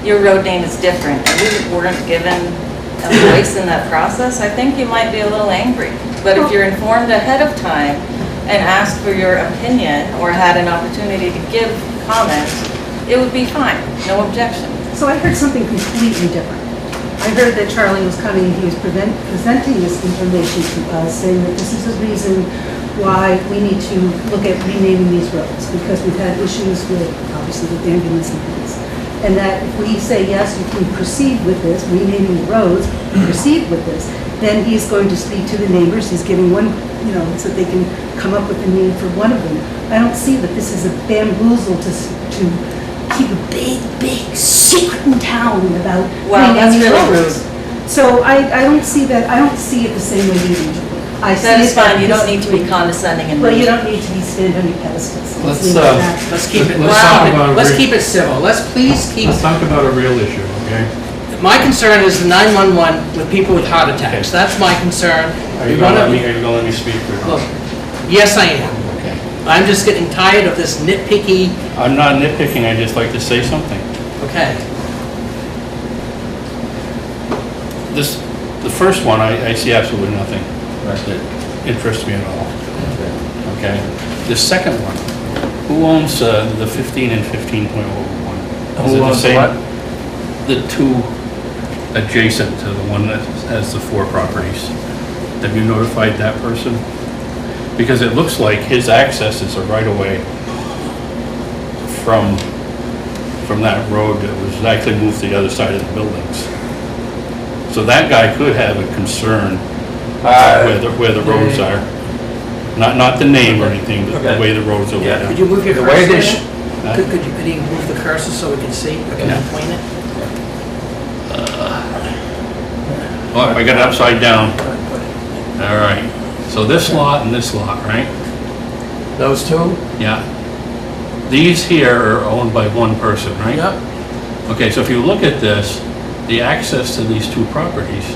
your road name is different, and we weren't given a voice in that process, I think you might be a little angry. But if you're informed ahead of time and asked for your opinion or had an opportunity to give comment, it would be fine, no objection. So I heard something completely different. I heard that Charlie was coming, he was presenting this information to us, saying that this is the reason why we need to look at renaming these roads, because we've had issues with, obviously, with ambulance and things. And that if we say, yes, you can proceed with this, renaming the roads, proceed with this, then he's going to speak to the neighbors, he's giving one, so they can come up with a name for one of them. I don't see that this is a bamboozle to keep a big secret in town about That's renaming really roads. So I don't see that, I don't see it the same way you do. That is fine, you don't need to be condescending and Well, you rude. don't need to be stand on your pedestals. Let's Let's keep it civil. Let's please keep. Let's talk about a real issue, okay? My concern is the 911 with people with heart attacks. That's my concern. Are you gonna let me speak or not? Look, yes, I am. Okay. I'm just getting tired of this nitpicky. I'm not nitpicking, I just like to say something. Okay. The first one, I see absolutely nothing that interests me at all. Okay? The second one, who owns the 15 and 15.01? Who owns the what? The two adjacent to the one that has the 4 properties. Have you notified that person? Because it looks like his access is a right-of-way from that road that was actually moved to the other side of the buildings. So that guy could have a concern where the roads are. Not the name or anything, but the way the roads are laid Could out. you move your The way cursor? they Could you move the cursor so we can see? Can Yeah. you point it? Oh, I got it upside down. All right. So this lot and this lot, right? Those two? Yeah. These here are owned by one person, right? Yep. Okay, so if you look at this, the access to these 2 properties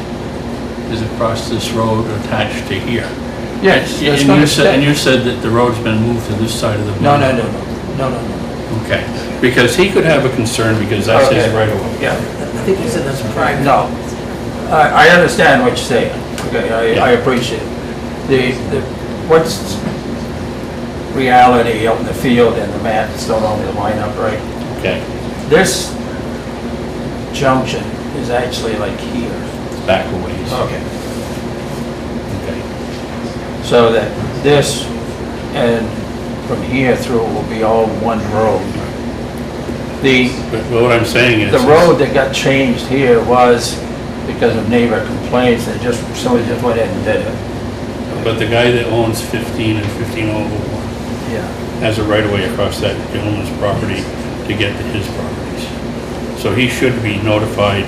is across this road attached to here. Yes. And you said that the road's been moved to this side of the No. building. No. Okay, because he could have a concern because that's his Okay. right of way. Yeah. I think you said that's private. No. I understand what you're saying. Okay, I appreciate it. What's reality out in the field and the maps don't always line up right. Okay, This junction is actually like here. back a ways. Okay. Okay. So that this and from here through will be all one road. But what I'm saying is. The road that got changed here was because of neighbor complaints, and somebody just went ahead and did it. But the guy that owns 15 and 1501 Yeah. has a right of way across that gentleman's property to get to his properties. So he should be notified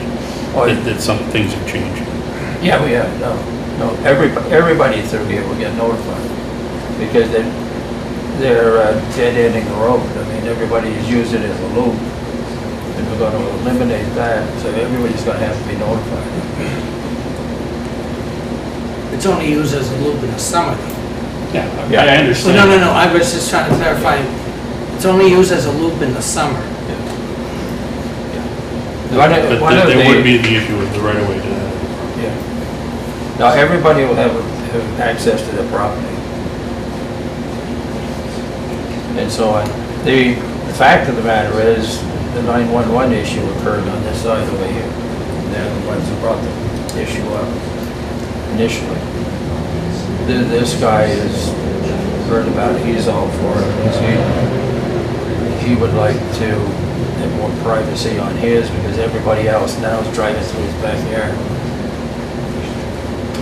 that some things are changing. Yeah, we have, no, everybody through here will get notified, because they're dead-ending the road. I mean, everybody is using it as a loop, and we're gonna eliminate that, so everybody's gonna have to be notified. It's only used as a loop in the summer. Yeah, I understand. No, I was just trying to clarify. It's only used as a loop in the summer. But there would be the issue with the right of way to that. Yeah. Now, everybody will have access to their property. And so on. The fact of the matter is, the 911 issue occurred on this side over here. And they're the ones who brought the issue up initially. This guy has heard about it, he's all for it. He would like to have more privacy on his, because everybody else now is driving through his backyard.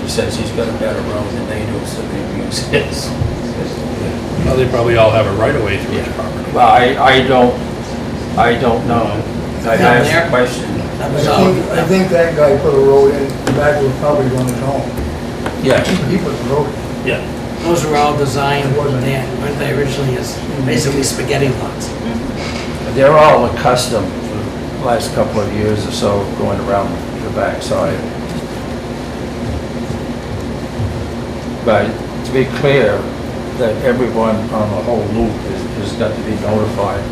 He says he's got a better road than they do, so they use his. Well, they probably all have a right of way through his property. Well, I don't know. I've asked the question. I think that guy put a road in the back of the property on his own. Yeah. He put the road in. Yeah. Those were all designed, weren't they originally as basically spaghetti lots? They're all accustomed for the last couple of years or so going around the backside. But to be clear, that everyone on the whole loop has got to be notified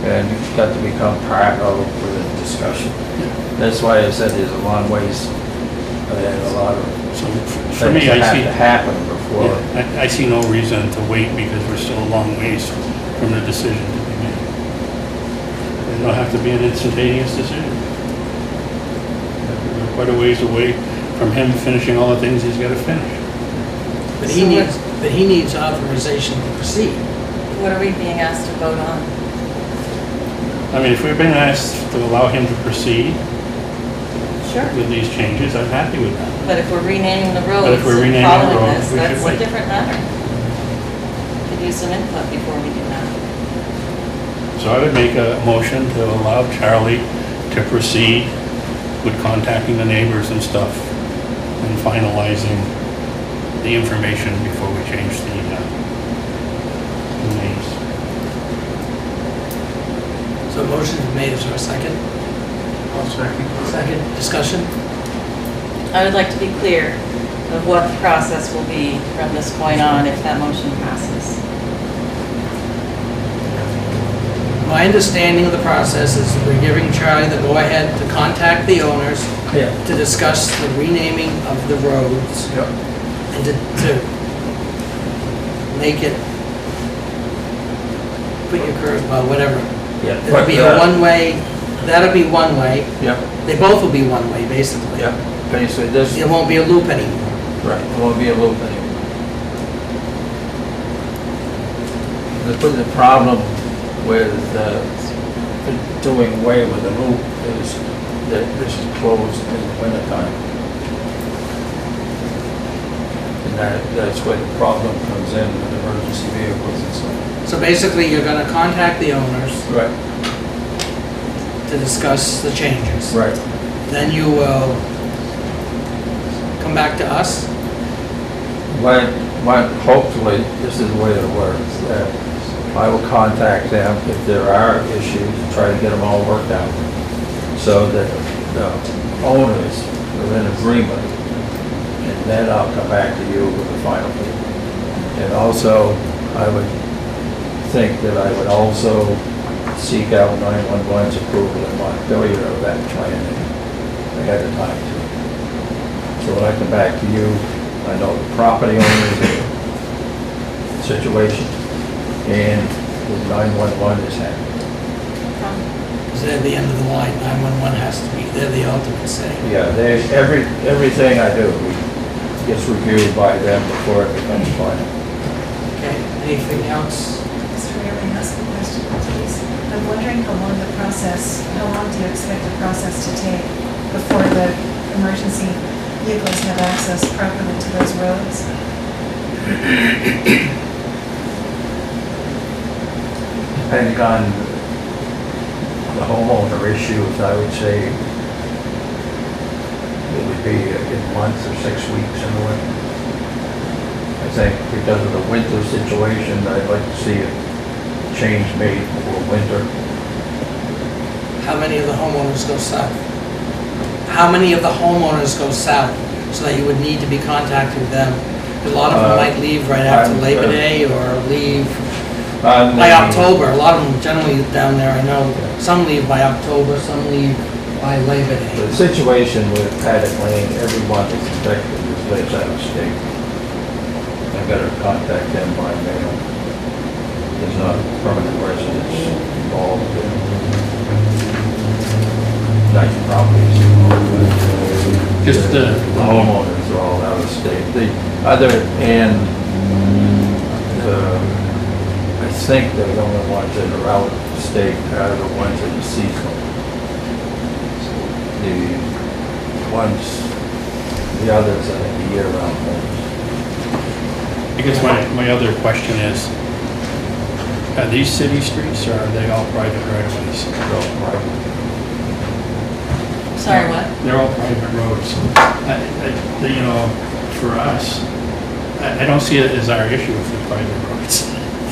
and got to become part of the discussion. That's why I said there's a long ways and a lot of So for things me, that I have see. to happen before. I see no reason to wait, because we're still a long ways from the decision to be made. And it'll have to be an instantaneous decision. We're quite a ways away from him finishing all the things he's got to finish. But he needs authorization to proceed. What are we being asked to vote on? I mean, if we've been asked to allow him to proceed Sure. with these changes, I'm happy with that. But if we're renaming the roads But if we're and renaming the following roads, this, we should that's a wait. different matter. Could use some input before we do that. So I would make a motion to allow Charlie to proceed with contacting the neighbors and stuff and finalizing the information before we change the names. So motion's made, is there a second? I'll second. Second, discussion? I would like to be clear of what the process will be from this point on if that motion passes. My understanding of the process is that we're giving Charlie the go-ahead to contact the owners Yeah. to discuss the renaming of the roads Yep. and to make it, put your curve, well, whatever. Yeah. It'll be a one-way, that'll be one way. Yeah, They both will be one way, basically. yeah. Basically, this, It won't be a loop anymore. right, it won't be a loop anymore. The problem with doing away with the loop is that this is closed in the wintertime. And that's where the problem comes in with emergency vehicles and so on. So basically, you're gonna contact the owners Right. to discuss the changes. Right. Then you will come back to us. Hopefully, this is the way it'll work. I will contact them if there are issues, try to get them all worked out, so that the owners are in agreement, and then I'll come back to you with the final thing. And also, I would think that I would also seek out 911's approval and my failure of that plan ahead of time too. So when I come back to you, I know the property owners situation, and the 911 is happy. Because they're the end of the line, 911 has to be, they're the ultimate say. Yeah, everything I do gets reviewed by them before it becomes final. Okay, anything else? Mr. Mayor, may I ask a question, please? I'm wondering how long do you expect the process to take before the emergency vehicles have access properly to those roads? Depending on the homeowner issues, I would say it would be in months or 6 weeks in the winter. I think because of the winter situation, I'd like to see a change made for winter. How many of the homeowners go south? How many of the homeowners go south so that you would need to be contacting them? A lot of them might leave right after Labor Day or leave by October. A lot of them generally down there, I know, some leave by October, some leave by Labor Day. The situation with Paddock Lane, everyone is infected who lives out of state. I've got to contact them by mail. There's not permanent residents involved in nice properties. Just the homeowners are all out of state. The other, and I think they're the only ones that are out of state are the ones that are seasonal. The others are the year-round homes. I guess my other question is, are these city streets or are they all private right-of-ways? They're all private. Sorry, what? They're all private roads. You know, for us, I don't see it as our issue if they're private roads.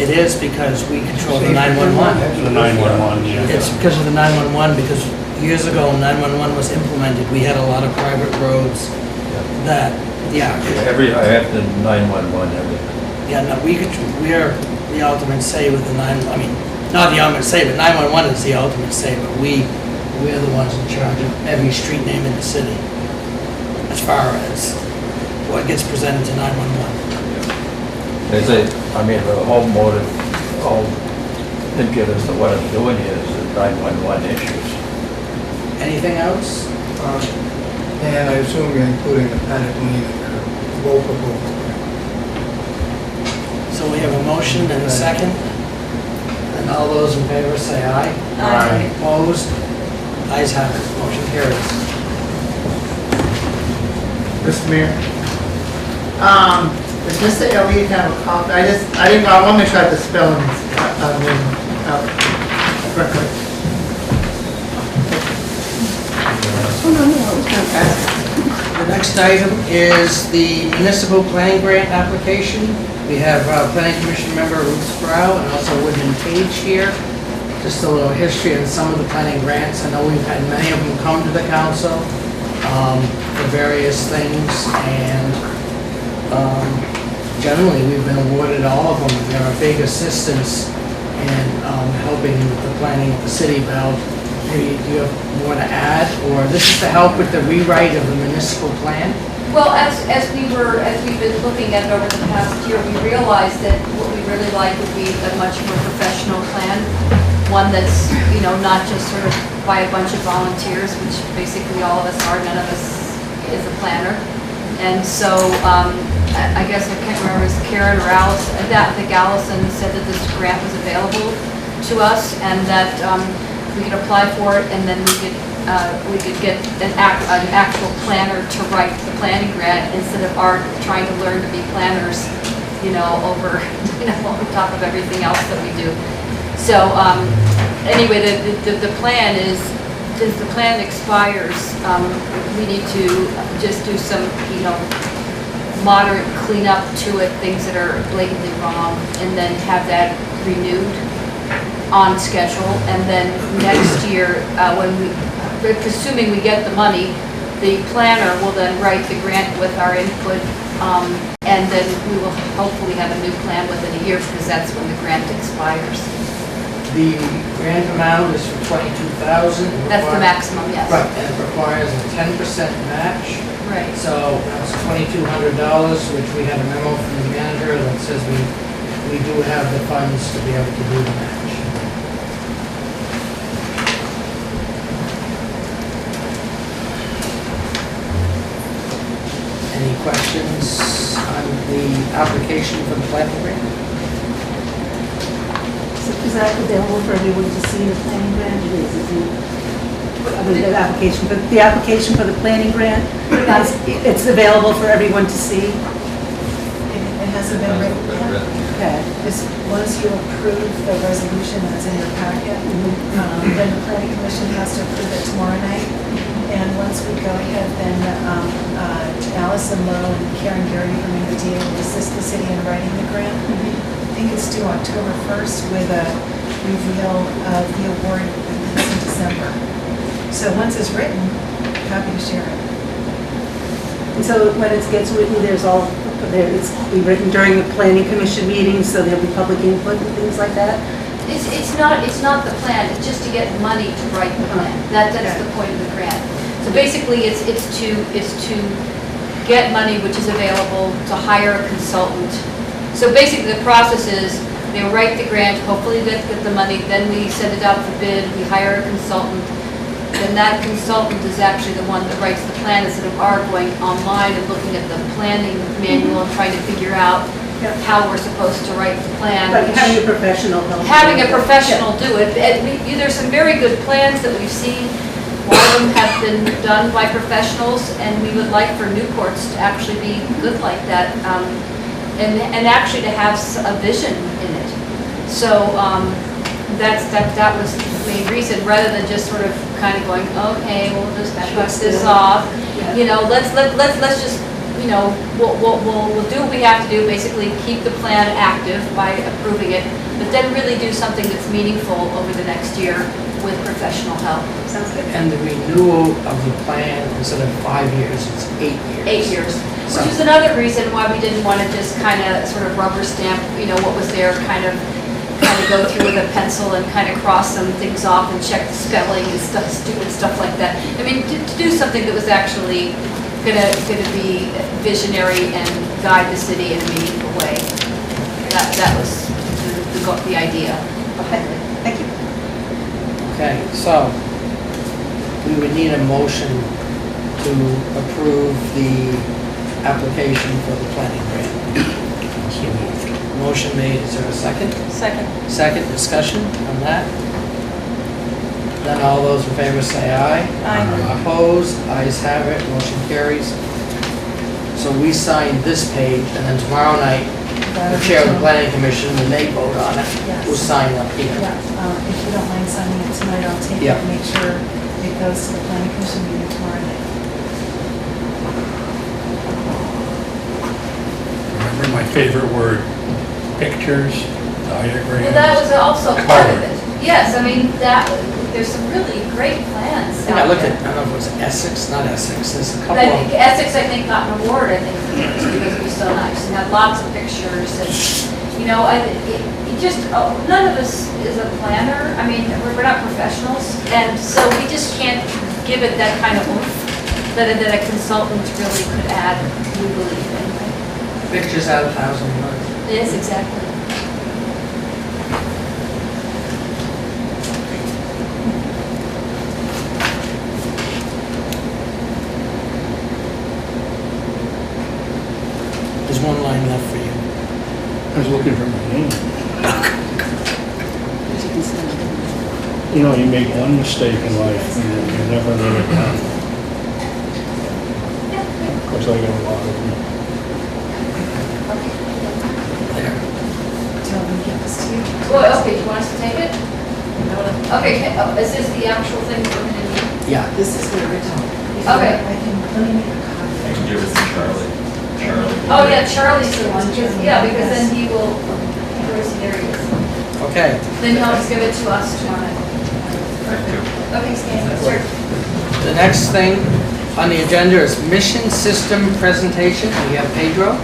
It is because we control the 911. The 911, yeah. It's because of the 911, because years ago when 911 was implemented, we had a lot of private roads that, I have the 911 everything. Yeah, no, we are the ultimate say with the not the ultimate say, but 911 is the ultimate say, but we're the ones in charge of every street name in the city, as far as what gets presented to 911. They say, the homeowner, all impetus to what I'm doing here is the 911 issues. Anything else? And I assume you're including the Paddock Lane in your vote proposal. So we have a motion and a second. And all those in favor say aye. Aye. Opposed? Ayes have it. Motion carries. Mr. Mayor, does Mr. Elliott have a copy? I want to make sure I have the spelling correctly. The next item is the municipal planning grant application. We have planning commission member Ruth Sproul and also Woodman Page here. Just a little history on some of the planning grants. I know we've had many of them come to the council for various things, and generally we've been awarded all of them. They're a big assistance in helping with the planning of the city. Val, maybe do you have more to add, or this is to help with the rewrite of the municipal plan? Well, as we've been looking at it over the past year, we realized that what we really like would be a much more professional plan, one that's, not just sort of by a bunch of volunteers, which basically all of us are. None of us is a planner. And so I guess I can't remember if it was Karen or Allison, I think Allison said that this grant was available to us and that we could apply for it, and then we could get an actual planner to write the planning grant instead of our trying to learn to be planners, over on top of everything else that we do. So anyway, the plan is, since the plan expires, we need to just do some moderate cleanup to it, things that are blatantly wrong, and then have that renewed on schedule. And then next year, assuming we get the money, the planner will then write the grant with our input, and then we will hopefully have a new plan within a year, because that's when the grant expires. The grant amount is for $22,000. That's the maximum, yes. Right, and it requires a 10% match. Right. So that's $2,200, which we had a memo from the manager that says we do have the funds to be able to do the match. Any questions on the application for the planning grant? Is that available for everyone to see the planning grant? It is, isn't it? I mean, the application for the planning grant, it's available for everyone to see? It hasn't been written yet. Okay. Once you approve the resolution that's in your packet, then the planning commission has to approve it tomorrow night. And once we go ahead, then Allison Lowe and Karen Gary from NEK-TV will assist the city in writing the grant. I think it's due October 1st with a reveal of the award in December. So once it's written, happy to share it. And so when it gets written, it's be written during the planning commission meetings, so there'll be public input and things like that? It's not the plan, it's just to get money to write the plan. That's the point of the grant. So basically, it's to get money which is available to hire a consultant. So basically, the process is, they write the grant, hopefully they get the money, then we send it out for bid, we hire a consultant. Then that consultant is actually the one that writes the plan instead of our going online and looking at the planning manual and trying to figure out how we're supposed to write the plan. Like having a professional help. Having a professional do it. There's some very good plans that we've seen. A lot of them have been done by professionals, and we would like for Newports to actually be good like that, and actually to have a vision in it. So that was the main reason, rather than just sort of kind of going, okay, we'll just push this off. You know, let's just, you know, we'll do what we have to do, basically keep the plan active by approving it, but then really do something that's meaningful over the next year with professional help. Sounds good? And the renewal of the plan, instead of 5 years, it's 8 years. 8 years. Which is another reason why we didn't want to just kind of sort of rubber stamp, you know, what was there, kind of go through with a pencil and kind of cross some things off and check the spelling and stuff, stupid stuff like that. I mean, to do something that was actually gonna be visionary and guide the city in a meaningful way. That was the idea behind it. Thank you. Okay, so we would need a motion to approve the application for the planning grant. So moved. Motion made, is there a second? Second. Second, discussion on that? Then all those in favor say aye. Aye. Opposed, ayes have it, motion carries. So we sign this page, and then tomorrow night, the chair of the planning commission, when they vote on it, Yes. will sign up here. Yeah, if you don't mind signing it tonight, I'll take it Yeah. and make sure it goes to the planning commission meeting tomorrow night. Remember my favorite word, pictures, diagrams. Well, that was also part of it. Yes, I mean, there's some really great plans I think out I looked there. at, I don't know if it was Essex, not Essex, there's a But couple I of think Essex, I think, got an award, I think, for this because it was so nice and had lots of pictures and, you know, it just, none of us is a planner. I mean, we're not professionals, and so we just can't give it that kind of oomph that a consultant really could add, we believe, anyway. pictures out of 1,000 words. Yes, exactly. There's one line left for you. I was looking for my name. You know, you make one mistake in life and you never let it down. Of course, I got a lot of them. There. Do you want me to give this to you? Well, okay, do you want us to take it? Okay, is this the actual thing we're gonna need? Yeah. This is the original. Okay. Let me make a copy. I can give it to Charlie. Oh, yeah, Charlie's the one, yeah, because then he will, there he is. Okay, Then he'll just give it to us tomorrow night. Thank you. Okay, Stan, sure. the next thing on the agenda is mission system presentation. We have Pedro.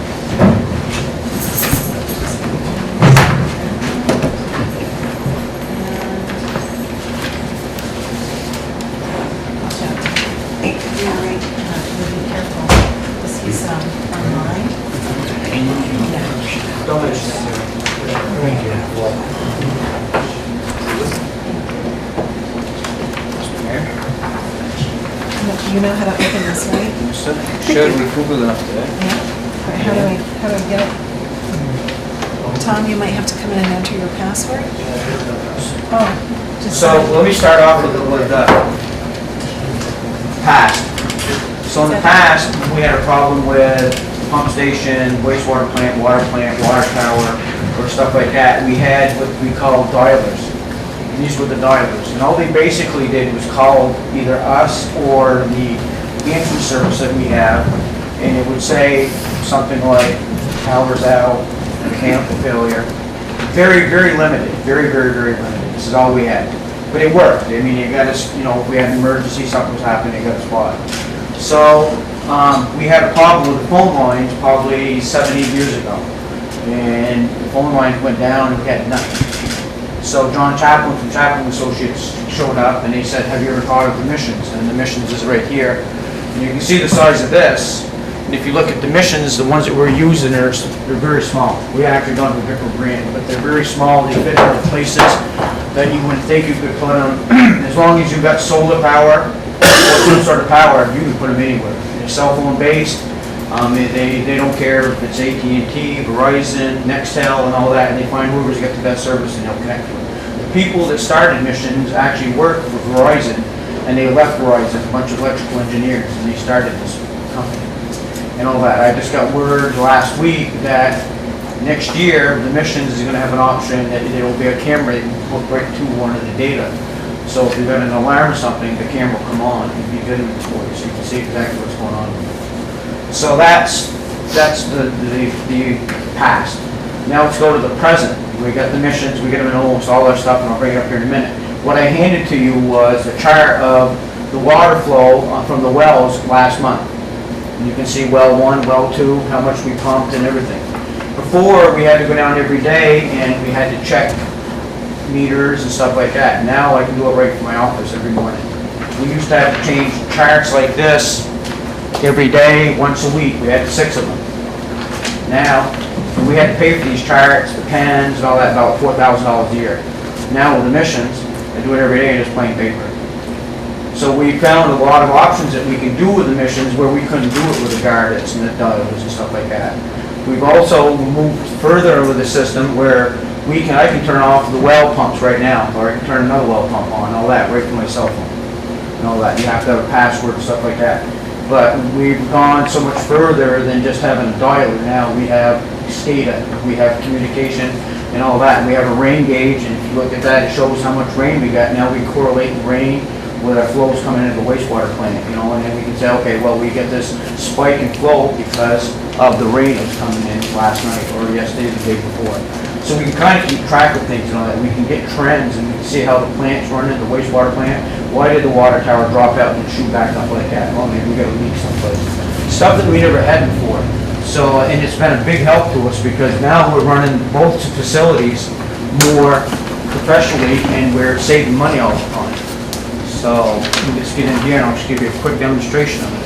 Be careful, because he's online. Don't mention it. Thank you. You know how to open this, right? Should we Google enough today? Yeah. All right, how do I get it? Tom, you might have to come in and enter your password. Oh, just. So let me start off with the past. So in the past, we had a problem with pump station, wastewater plant, water tower, or stuff like that. We had what we call dialers. These were the dialers. And all they basically did was call either us or the answering service that we have, and it would say something like, power's out, mechanical failure. Very, very limited. Very, very, very limited. This is all we had. But it worked. I mean, it got us, you know, if we had an emergency, something was happening, it got us by. So, we had a problem with the phone lines probably 7, 8 years ago. And the phone lines went down and we had nothing. So John Chaplin from Chaplin Associates showed up and they said, have you ever thought of the missions? And the missions is right here. And you can see the size of this. And if you look at the missions, the ones that we're using, they're very small. We actually don't have a bigger brand, but they're very small. They fit into places that you wouldn't think you could put them. As long as you've got solar power or some sort of power, you can put them anywhere. They're cell phone based. They don't care if it's AT&T, Verizon, Nextel, and all that, and they find whoever's got the best service and they'll connect to it. The people that started missions actually worked for Verizon, and they left Verizon, a bunch of electrical engineers, and they started this company and all that. I just got word last week that next year the missions is going to have an option that there will be a camera that you can hook right to one of the data. So if you've got an alarm or something, the camera will come on and be good for you, so you can see exactly what's going on. So that's the past. Now let's go to the present. We got the missions, we get them in almost all our stuff, and I'll bring it up here in a minute. What I handed to you was a chart of the water flow from the wells last month. And you can see well 1, well 2, how much we pumped and everything. Before, we had to go down every day and we had to check meters and stuff like that. Now I can do it right from my office every morning. We used to have to change charts like this every day, once a week. We had 6 of them. Now, we had to pay for these charts, the pens, and all that, about $4,000 a year. Now with the missions, I do it every day, just plain paper. So we found a lot of options that we can do with the missions where we couldn't do it with the Gardners and the dialers and stuff like that. We've also moved further with the system where I can turn off the well pumps right now, or I can turn another well pump on, all that, right from my cell phone. And all that. You have to have a password and stuff like that. But we've gone so much further than just having a dialer. Now we have SCADA, we have communication and all that. We have a rain gauge, and if you look at that, it shows how much rain we got. Now we correlate the rain with our flows coming into the wastewater plant, you know, and then we can say, okay, well, we get this spike in flow because of the rain that's coming in last night or yesterday, the day before. So we can kind of keep track of things and all that. We can get trends and we can see how the plant's running, the wastewater plant. Why did the water tower drop out and shoot back up like that? Well, maybe we got a leak someplace. Stuff that we never had before. So, and it's been a big help to us because now we're running both facilities more professionally and we're saving money all the time. So, let's get in here and I'll just give you a quick demonstration of it.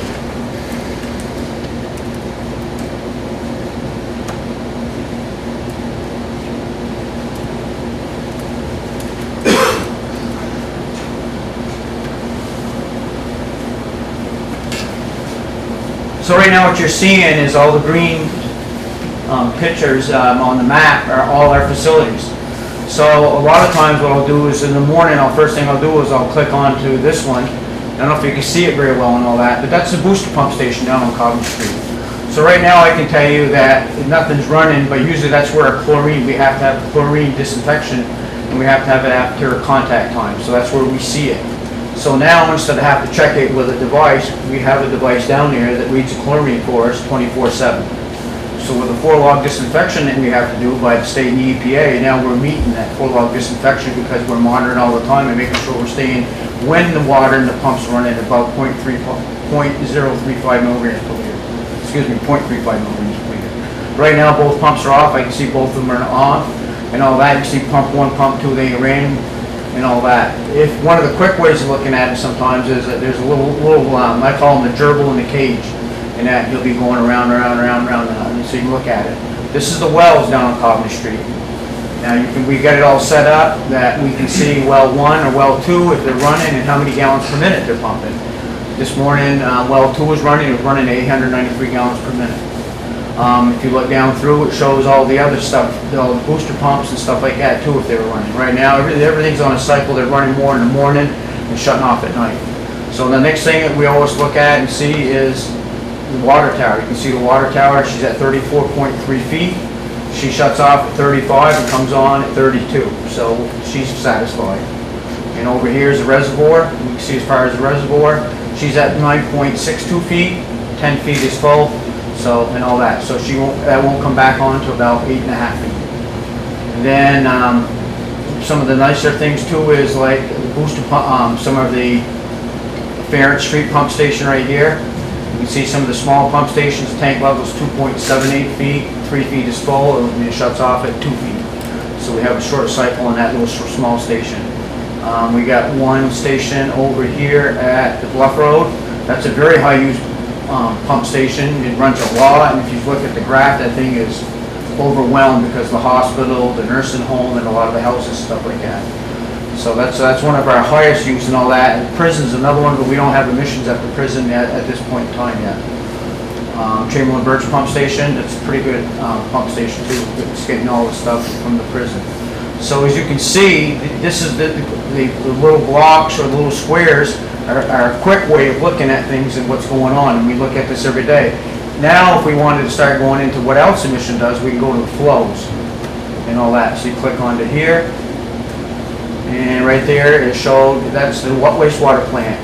So right now what you're seeing is all the green pictures on the map are all our facilities. So a lot of times what I'll do is in the morning, first thing I'll do is I'll click onto this one. I don't know if you can see it very well and all that, but that's the booster pump station down on Cobham Street. So right now I can tell you that nothing's running, but usually that's where our chlorine, we have to have chlorine disinfection and we have to have it after contact time. So that's where we see it. So now, instead of having to check it with a device, we have a device down here that reads the chlorine for us 24/7. So with the 4-log disinfection that we have to do by the state and the EPA, now we're meeting that 4-log disinfection because we're monitoring all the time and making sure we're staying when the water and the pumps run at about 0.035 milligrams per liter. Excuse me, 0.35 milligrams per liter. Right now, both pumps are off. I can see both of them are off and all that. You can see pump 1, pump 2, they ran and all that. If one of the quick ways of looking at it sometimes is that there's a little I call them the gerbil in the cage, and that you'll be going around and so you can look at it. This is the wells down on Cobham Street. Now we got it all set up that we can see well 1 or well 2 if they're running and how many gallons per minute they're pumping. This morning well 2 was running, it was running 893 gallons per minute. If you look down through, it shows all the other stuff, all the booster pumps and stuff like that too, if they were running. Right now, everything's on a cycle, they're running more in the morning and shutting off at night. So the next thing that we always look at and see is the water tower. You can see the water tower, she's at 34.3 feet. She shuts off at 35 and comes on at 32, so she's satisfied. And over here is the reservoir. You can see as far as the reservoir, she's at 9.62 feet, 10 feet is full, so, and all that. So that won't come back on to about 8.5 feet. And then some of the nicer things too is like the booster pump, some of the Farrant Street pump station right here. You can see some of the small pump stations, tank level is 2.78 feet, 3 feet is full, and it shuts off at 2 feet. So we have a shorter cycle on that little small station. We got one station over here at the Bluff Road. That's a very high use pump station. It runs a lot, and if you look at the graph, that thing is overwhelmed because the hospital, the nursing home, and a lot of the houses, stuff like that. So that's one of our highest use and all that. And prison's another one, but we don't have emissions at the prison yet at this point in time yet. Chamberlain Birch pump station, that's a pretty good pump station too. It's getting all the stuff from the prison. So as you can see, this is the little blocks or the little squares are a quick way of looking at things and what's going on, and we look at this every day. Now if we wanted to start going into what else emission does, we can go to the flows and all that. So you click onto here, and right there it showed that's the wastewater plant.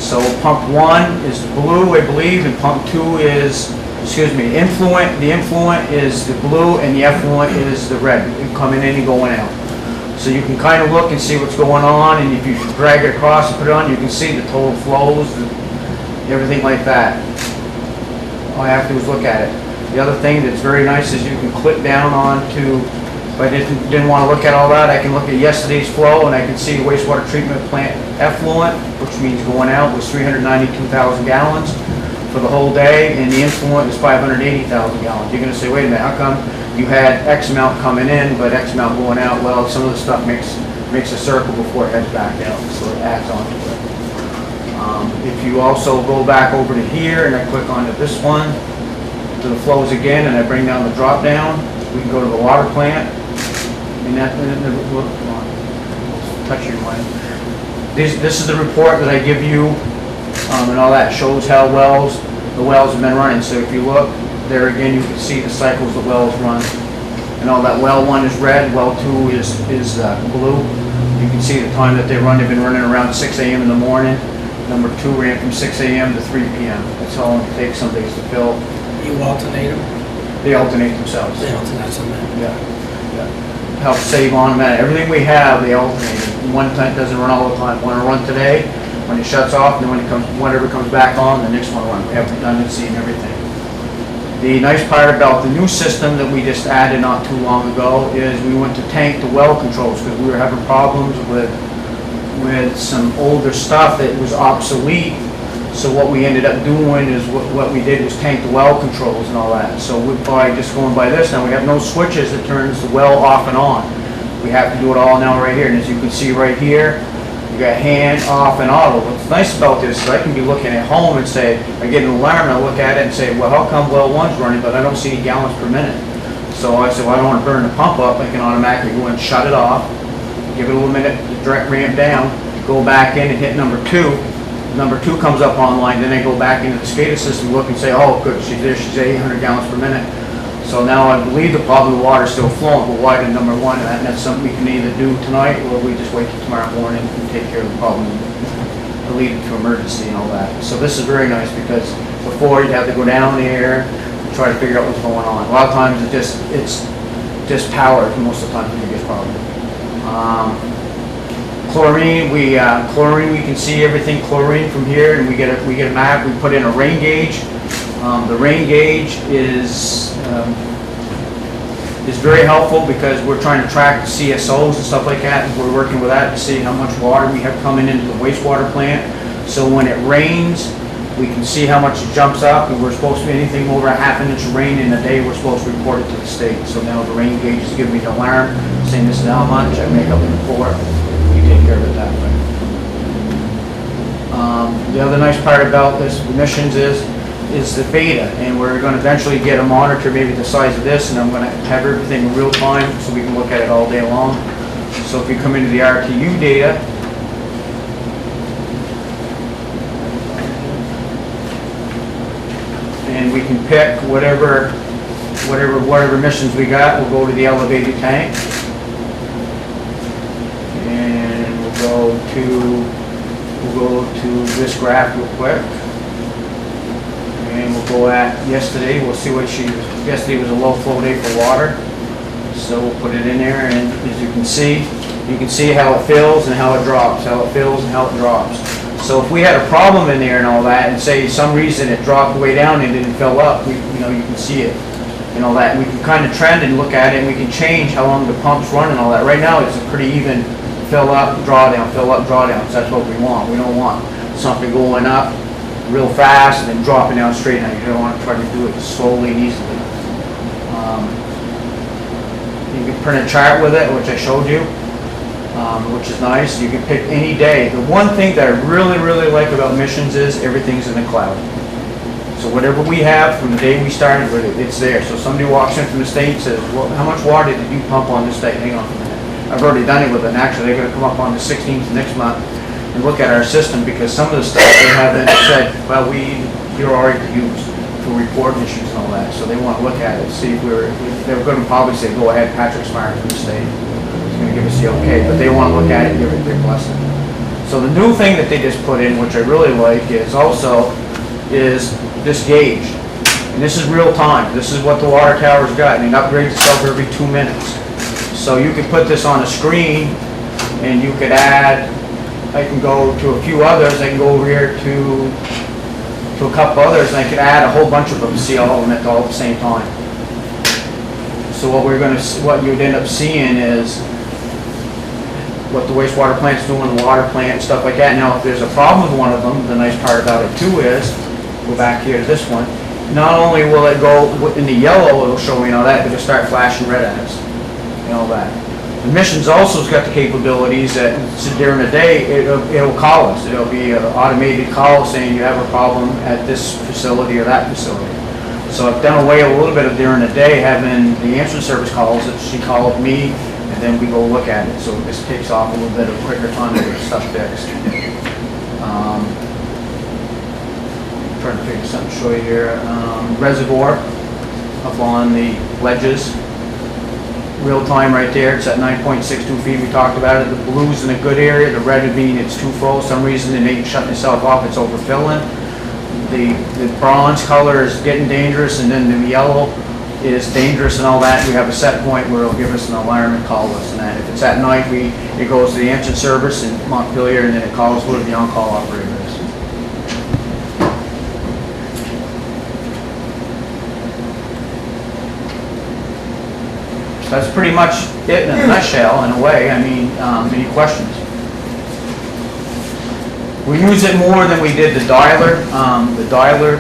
So pump 1 is the blue, I believe, and pump 2 is, the influent is the blue, and the effluent is the red, coming in and going out. So you can kind of look and see what's going on, and if you drag it across and put it on, you can see the total flows, everything like that. All I have to do is look at it. The other thing that's very nice is you can click down onto, if I didn't want to look at all that, I can look at yesterday's flow, and I can see the wastewater treatment plant effluent, which means going out, was 392,000 gallons for the whole day, and the influent is 580,000 gallons. You're going to say, wait a minute, how come you had X amount coming in, but X amount going out? Well, some of the stuff makes a circle before it heads back out, so it adds on to it. If you also go back over to here, and I click onto this one, to the flows again, and I bring down the drop down, we can go to the water plant, and touch your line. This is the report that I give you, and all that shows how the wells have been running. So if you look there again, you can see the cycles the wells run, and all that. Well 1 is red, well 2 is blue. You can see the time that they run. They've been running around 6 a.m. in the morning. Number 2 ran from 6 a.m. to 3 p.m. That's how long it takes some days to fill. You alternate them? They alternate themselves. They alternate something. Yeah. Help save on that. Everything we have, they alternate. One tank doesn't run all the time. One will run today, when it shuts off, and then whenever it comes back on, the next one will run. We have redundancy and everything. The nice part about the new system that we just added not too long ago is we went to tank to well controls because we were having problems with some older stuff that was obsolete. So what we ended up doing is what we did was tank the well controls and all that. So by just going by this now, we have no switches that turns the well off and on. We have to do it all now right here. And as you can see right here, you got hand, off, and auto. What's nice about this is I can be looking at home and say, I get an alarm and I look at it and say, well, how come well 1's running, but I don't see any gallons per minute? So I said, well, I don't want to burn the pump up. I can automatically go and shut it off, give it a little minute to direct ramp down, go back in and hit number 2. Number 2 comes up online, then I go back into the SCADA system, look and say, oh, good, she's there, she's 800 gallons per minute. So now I believe the problem, the water's still flowing, but why did number 1? And that's something we can either do tonight, or we just wait till tomorrow morning and take care of the problem, lead it to emergency and all that. So this is very nice because before you'd have to go down there and try to figure out what's going on. A lot of times it's just power most of the time the biggest problem. Chlorine, we can see everything chlorine from here, and we get a map. We put in a rain gauge. The rain gauge is very helpful because we're trying to track CSOs and stuff like that, and we're working with that to see how much water we have coming into the wastewater plant. So when it rains, we can see how much it jumps up, and we're supposed to be anything over a ½ inch of rain in a day, we're supposed to report it to the state. So now the rain gauge is giving me an alarm saying this is how much. I make up a report. We take care of it that way. The other nice part about this emissions is is the beta, and we're gonna eventually get a monitor maybe the size of this, and I'm gonna have everything in real time so we can look at it all day long. So if you come into the RTU data, and we can pick whatever emissions we got, we'll go to the elevated tank. And we'll go to this graph real quick. And we'll go at yesterday, we'll see what yesterday was a low flow day for water. So we'll put it in there, and as you can see how it fills and how it drops, how it fills and how it drops. So if we had a problem in there and all that, and say some reason it dropped way down and didn't fill up, you can see it and all that. We can kind of trend and look at it, and we can change how long the pump's run and all that. Right now, it's a pretty even fill up, drawdown, fill up, drawdown. So that's what we want. We don't want something going up real fast and then dropping down straight. Now you don't want to try to do it slowly and easily. You can print a chart with it, which I showed you. Which is nice. You can pick any day. The one thing that I really, really like about missions is everything's in the cloud. So whatever we have from the day we started with it, it's there. So somebody walks in from the state and says, well, how much water did you pump on this day? Hang on a minute. I've already done it with it. And actually, they're going to come up on the 16th next month and look at our system, because some of the stuff they haven't said, well, you're already used for reporting issues and all that. So they want to look at it, see if they're going to probably say, go ahead, Patrick Smart from the state. Going to give us the okay, but they want to look at it and give it a big blessing. So the new thing that they just put in, which I really like, is this gauge. And this is real time. This is what the water tower's got, and it upgrades itself every 2 minutes. So you could put this on a screen, and you could add, I can go to a few others, I can go over here to a couple others, and I could add a whole bunch of them, see all of them all at the same time. So what you'd end up seeing is what the wastewater plant's doing, the water plant, stuff like that. Now, if there's a problem with one of them, the nice part about it too is, go back here to this one, not only will it go in the yellow, it'll show me and all that, but it'll start flashing red at us and all that. The mission's also has got the capabilities that during the day, it'll call us. It'll be an automated call saying you have a problem at this facility or that facility. So I've done away a little bit of during the day having the answering service calls that she called me, and then we go look at it. So this takes off a little bit of quicker time to get stuff fixed. Trying to figure something to show you here. Reservoir up on the ledges. Real time right there. It's at 9.62 feet. We talked about it. The blue's in a good area. The red would mean it's too full. For some reason it ain't shutting itself off. It's overfilling. The bronze color is getting dangerous, and then the yellow is dangerous and all that. We have a set point where it'll give us an alarm and call us, and that if it's at night, it goes to the answering service in Montpelier, and then it calls whoever the on-call operator is. So that's pretty much it in a nutshell, in a way. I mean, any questions? We use it more than we did the dialer. The dialer,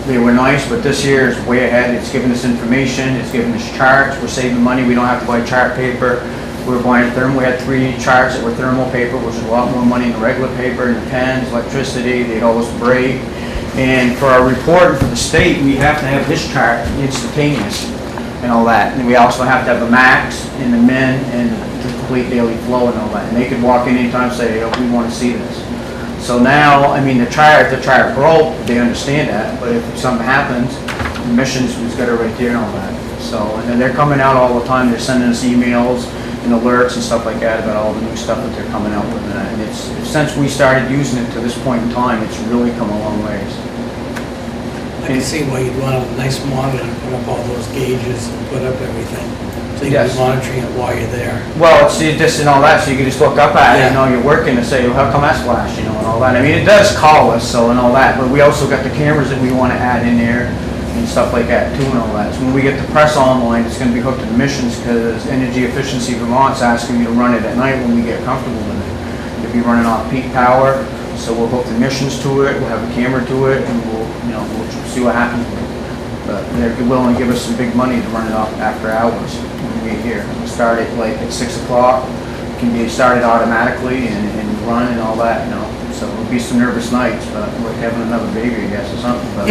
they were nice, but this year is way ahead. It's giving us information, it's giving us charts. We're saving money. We don't have to buy chart paper. We're buying thermal. We had 3 charts that were thermal paper, which is a lot more money than regular paper, and the pens, electricity, they'd always break. And for our report for the state, we have to have this chart instantaneous and all that. And we also have to have the max and the min and the complete daily flow and all that. And they could walk in anytime and say, oh, we want to see this. So now, I mean, if the chart broke, they understand that, but if something happens, the missions has got it right there and all that. So, and then they're coming out all the time, they're sending us emails and alerts and stuff like that about all the new stuff that they're coming out with. And it's since we started using it to this point in time, it's really come a long ways. I can see why you'd want a nice monitor to put up all those gauges and put up everything. So you can be monitoring it while you're there. Well, it's just and all that, so you can just look up at it, you're working and say, well, how come that's flash, and all that. I mean, it does call us, so and all that, but we also got the cameras that we want to add in there and stuff like that too and all that. So when we get the press online, it's going to be hooked to the missions, because Energy Efficiency Vermont's asking me to run it at night when we get comfortable with it. It'll be running off peak power, so we'll hook the missions to it, we'll have a camera to it, and we'll see what happens with it. But they're willing to give us some big money to run it off after hours when we get here. We'll start it like at 6 o'clock. It can be started automatically and run and all that, so it would be some nervous nights, but like having another baby, I guess, or something, but.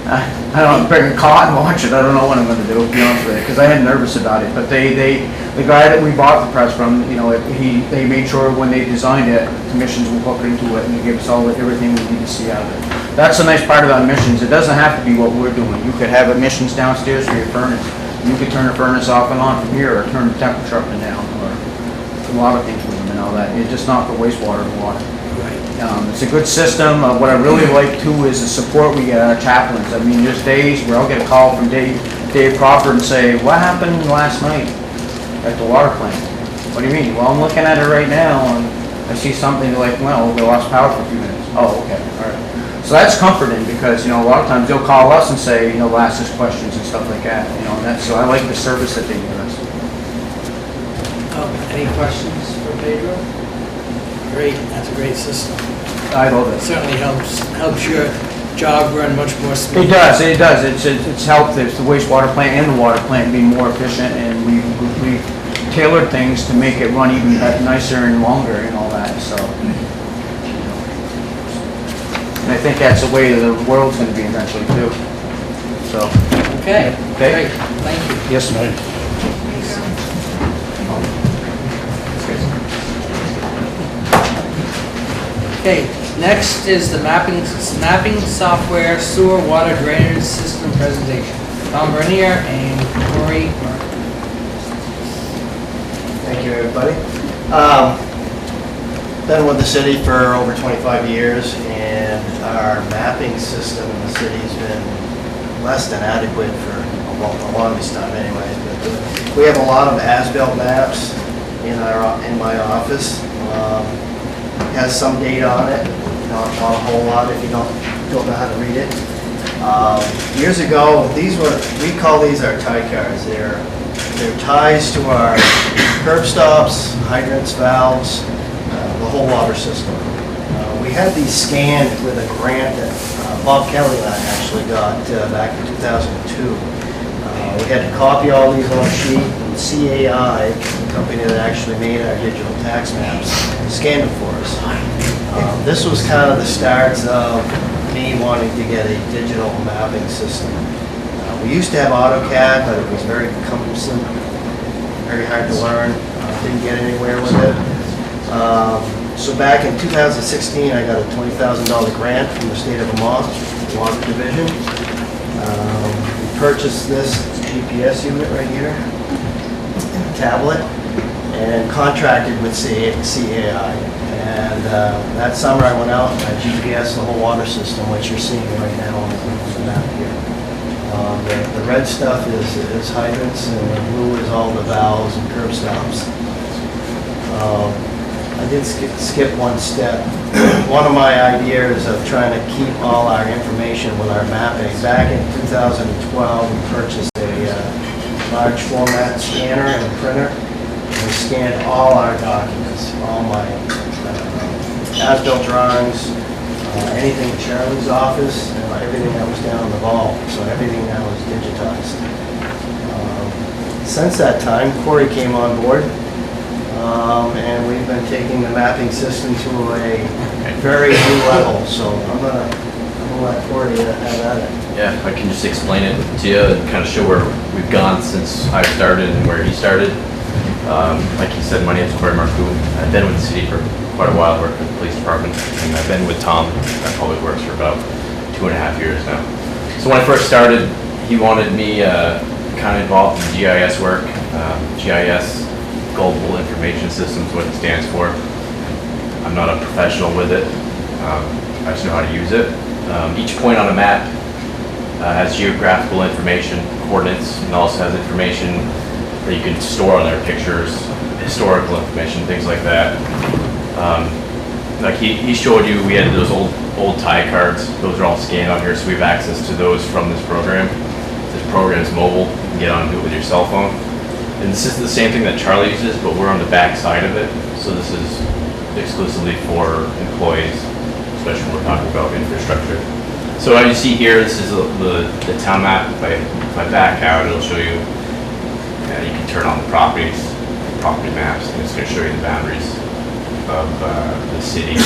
I don't bring a cot and watch it, I don't know what I'm gonna do, to be honest with you, because I had nervous about it, but the guy that we bought the press from, you know, they made sure when they designed it, commissions will hook into it, and they gave us everything we need to see out of it. That's the nice part about emissions, it doesn't have to be what we're doing, you could have emissions downstairs for your furnace, you could turn the furnace off and on from here, or turn the temperature up and down, or a lot of things with them and all that, it's just not for wastewater and water. It's a good system. What I really like too is the support we get our chaplains. I mean, there's days where I'll get a call from Dave Crawford and say, what happened last night at the water plant? What do you mean? Well, I'm looking at it right now and I see something like, well, we lost power for a few minutes. Oh, okay, all right. So that's comforting because, you know, a lot of times they'll call us and say, you know, ask us questions and stuff like that. You know, and that's, so I like the service that they give us. Any questions for Pedro? Great, that's a great system. I love it. Certainly helps your job run much more smoothly. It does. It's helped the wastewater plant and the water plant be more efficient, and we've tailored things to make it run even nicer and longer and all that, so. And I think that's the way the world's gonna be eventually too, so. Okay, great, thank you. Yes, ma'am. Okay, next is the mapping software sewer water drainage system presentation. Tom Bernier and Corey Mark. Thank you, everybody. Been with the city for over 25 years, and our mapping system in the city has been less than adequate for the longest time anyways. But we have a lot of as-built maps in my office. Has some data on it, not a whole lot if you don't know how to read it. Years ago, we call these our tie cards. They're ties to our curb stops, hydrants, valves, the whole water system. We had these scanned with a grant that Bob Kelly and I actually got back in 2002. We had to copy all these on a sheet, and CAI, the company that actually made our digital tax maps, scanned them for us. This was kind of the starts of me wanting to get a digital mapping system. We used to have AutoCAD, but it was very cumbersome, very hard to learn, didn't get anywhere with it. So back in 2016, I got a $20,000 grant from the state of Vermont, Water Division. We purchased this GPS unit right here, tablet, and contracted with CAI. And that summer I went out and I GPS the whole water system, which you're seeing right now on the map here. The red stuff is hydrants, and the blue is all the valves and curb stops. I did skip one step. One of my ideas of trying to keep all our information with our mapping, back in 2012 we purchased a large format scanner and a printer. We scanned all our documents, all my as-built drawings, anything in Charlie's office, and everything that was down in the vault. So everything now is digitized. Since that time, Corey came on board. And we've been taking the mapping system to a very new level. So I'm gonna let Corey have at it. Yeah, I can just explain it to you and kind of show where we've gone since I started and where he started. Like he said, my name is Corey Marcoux. I've been with the city for quite a while, worked with the police department, and I've been with Tom at Public Works for about 2.5 years now. So when I first started, he wanted me kind of involved in GIS work. GIS, Global Information Systems, what it stands for. I'm not a professional with it. I just know how to use it. Each point on a map has geographical information, coordinates, and also has information that you can store on their pictures, historical information, things like that. Like he showed you, we had those old tie cards. Those are all scanned on here, so we have access to those from this program. This program's mobile. You can get on and do it with your cell phone. And this is the same thing that Charlie uses, but we're on the back side of it. So this is exclusively for employees, especially when we're talking about infrastructure. So as you see here, this is the town map. If I back out, it'll show you, you can turn on the property maps, and it's going to show you the boundaries. of the city,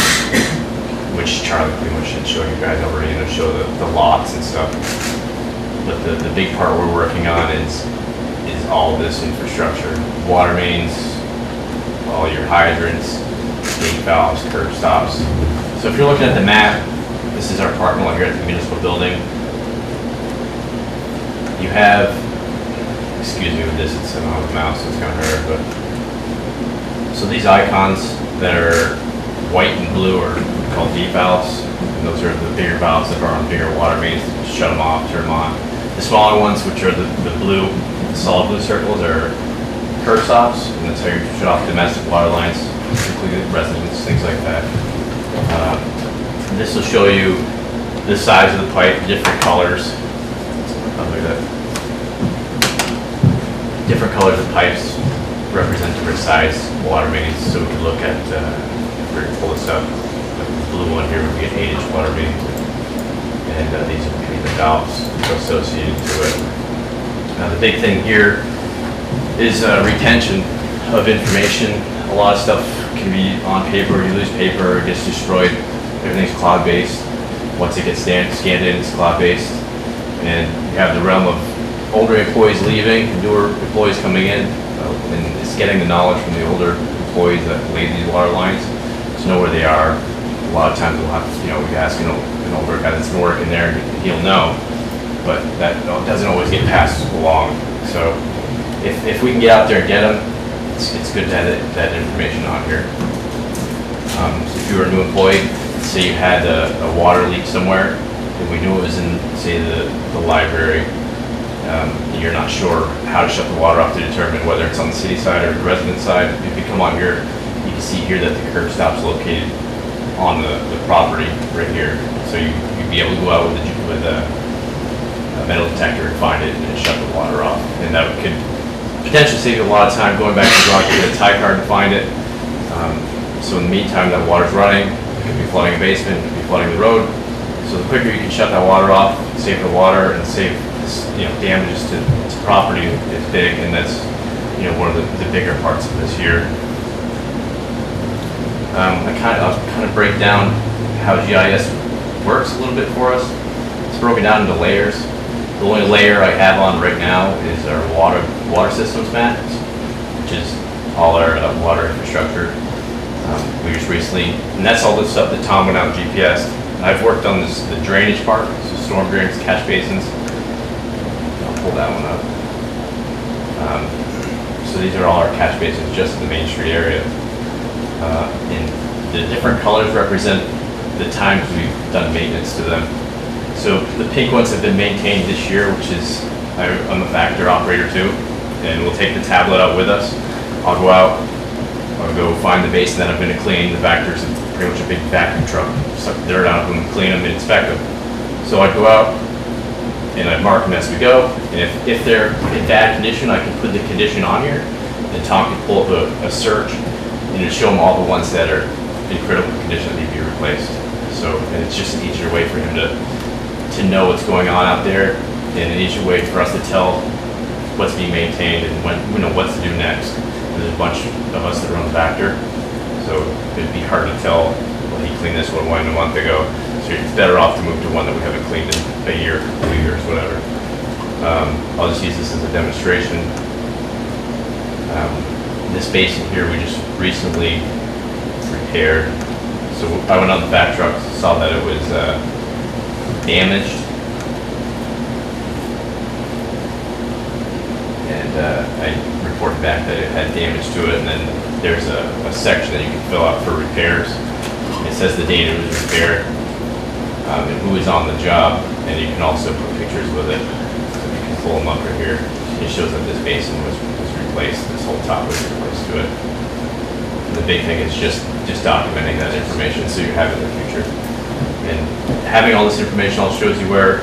which Charlie pretty much should show you guys already, show the lots and stuff. But the big part we're working on is all this infrastructure, water mains, all your hydrants, gate valves, curb stops. So if you're looking at the map, this is our parking lot here at the Municipal building. You have, excuse me with this, it's on the mouse, so it's kind of hard, but. So these icons that are white and blue are called gate valves. And those are the bigger valves that are on bigger water mains. Shut them off, turn them on. The smaller ones, which are the blue, the solid blue circles, are curb stops, and that's how you shut off domestic water lines, particularly residents, things like that. This will show you the size of the pipe, different colors. Look at that. Different colors of pipes represent different size water mains. So we can look at, if we pull this up, the blue one here would be an 8-inch water main. And these would be the valves associated to it. Now the big thing here is retention of information. A lot of stuff can be on paper, you lose paper, it gets destroyed. Everything's cloud-based. Once it gets scanned in, it's cloud-based. And you have the realm of older employees leaving, newer employees coming in, and it's getting the knowledge from the older employees that laid these water lines to know where they are. A lot of times we'll have to, we ask an older guy that's been working there, he'll know, but that doesn't always get passed along. So if we can get out there and get them, it's good to have that information on here. So if you were a new employee, say you had a water leak somewhere, and we knew it was in, say, the library, you're not sure how to shut the water off to determine whether it's on the city side or the resident side. If you come on here, you can see here that the curb stop's located on the property right here. So you'd be able to go out with a metal detector and find it and shut the water off. And that could potentially save you a lot of time going back to the garage to get a tie card to find it. So in the meantime, that water's running. It could be flooding a basement, it could be flooding the road. So the quicker you can shut that water off, save the water and save damages to property is big, and that's one of the bigger parts of this here. I'll kind of break down how GIS works a little bit for us. It's broken down into layers. The only layer I have on right now is our water systems map, which is all our water infrastructure. We just recently, and that's all the stuff that Tom went out and GPS. I've worked on the drainage part, so storm drains, catch basins. I'll pull that one up. So these are all our catch basins just in the Main Street area. And the different colors represent the times we've done maintenance to them. So the pink ones have been maintained this year, which is, I'm a factor operator too, and we'll take the tablet out with us. I'll go out, I'll go find the basin that I'm going to clean. The Vector's pretty much a big vacuum truck, suck the dirt out of them, clean them, and inspect them. So I'd go out and I'd mark them as we go. And if they're in bad condition, I can put the condition on here, and Tom can pull up a search and it'll show him all the ones that are in critical condition that need to be replaced. So, and it's just an easier way for him to know what's going on out there, and an easier way for us to tell what's being maintained and when what to do next. There's a bunch of us that run the Vector, so it'd be hard to tell, well, he cleaned this one a month ago, so it's better off to move to one that we haven't cleaned in a year, 2 years, whatever. I'll just use this as a demonstration. This basin here we just recently repaired. So I went on the back truck, saw that it was damaged, and I reported back that it had damage to it, and then there's a section that you can fill out for repairs. It says the date it was repaired, and who is on the job, and you can also put pictures with it. So you can pull them up right here. It shows that this basin was replaced, this whole top was replaced to it. And the big thing is just documenting that information so you have it in the future. And having all this information all shows you where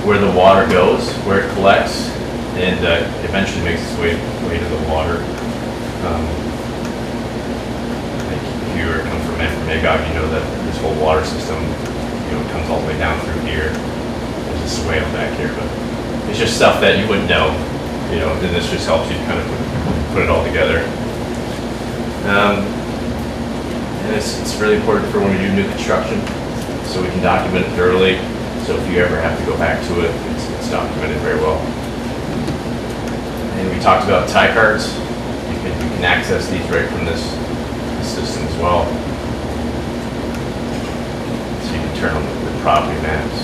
the water goes, where it collects, and eventually makes its way to the water. If you come from Magog, you know that this whole water system, comes all the way down through here. There's a swale back here, but it's just stuff that you wouldn't know. And this just helps you kind of put it all together. And it's really important for when we do new construction, so we can document it thoroughly. So if you ever have to go back to it, it's documented very well. And we talked about tie cards. You can access these right from this system as well. So you can turn on the property maps.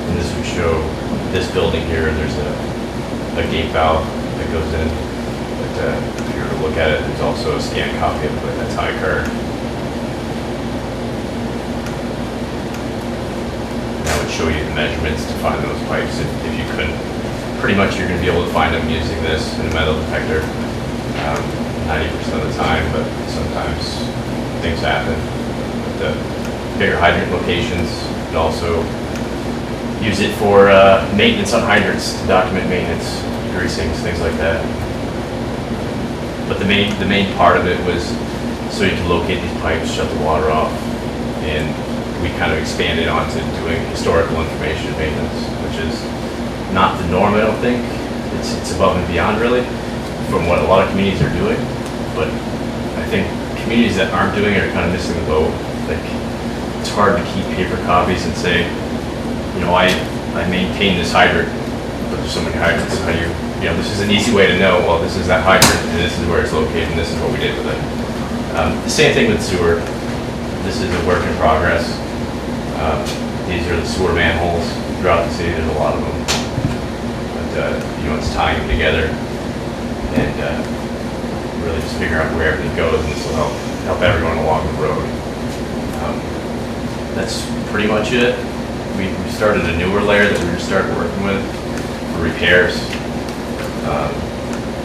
And this would show this building here. There's a gate valve that goes in. But if you were to look at it, there's also a scanned copy of a tie card. That would show you the measurements to find those pipes if you couldn't. Pretty much you're going to be able to find them using this and a metal detector 90% of the time, but sometimes things happen. But the bigger hydrant locations, and also use it for maintenance on hydrants, to document maintenance, greasings, things like that. But the main part of it was so you can locate these pipes, shut the water off, and we kind of expanded onto doing historical information maintenance, which is not the norm, I don't think. It's above and beyond, really, from what a lot of communities are doing. But I think communities that aren't doing it are kind of missing the boat. Like, it's hard to keep paper copies and say, you know, I maintain this hydrant, but there's so many hydrants. How do you know, this is an easy way to know, well, this is that hydrant, and this is where it's located, and this is what we did with it. The same thing with sewer. This is a work in progress. These are the sewer manholes throughout the city. There's a lot of them. But, you know, it's tying them together and really just figure out where everything goes, and this will help everyone along the road. That's pretty much it. We started a newer layer that we're going to start working with for repairs.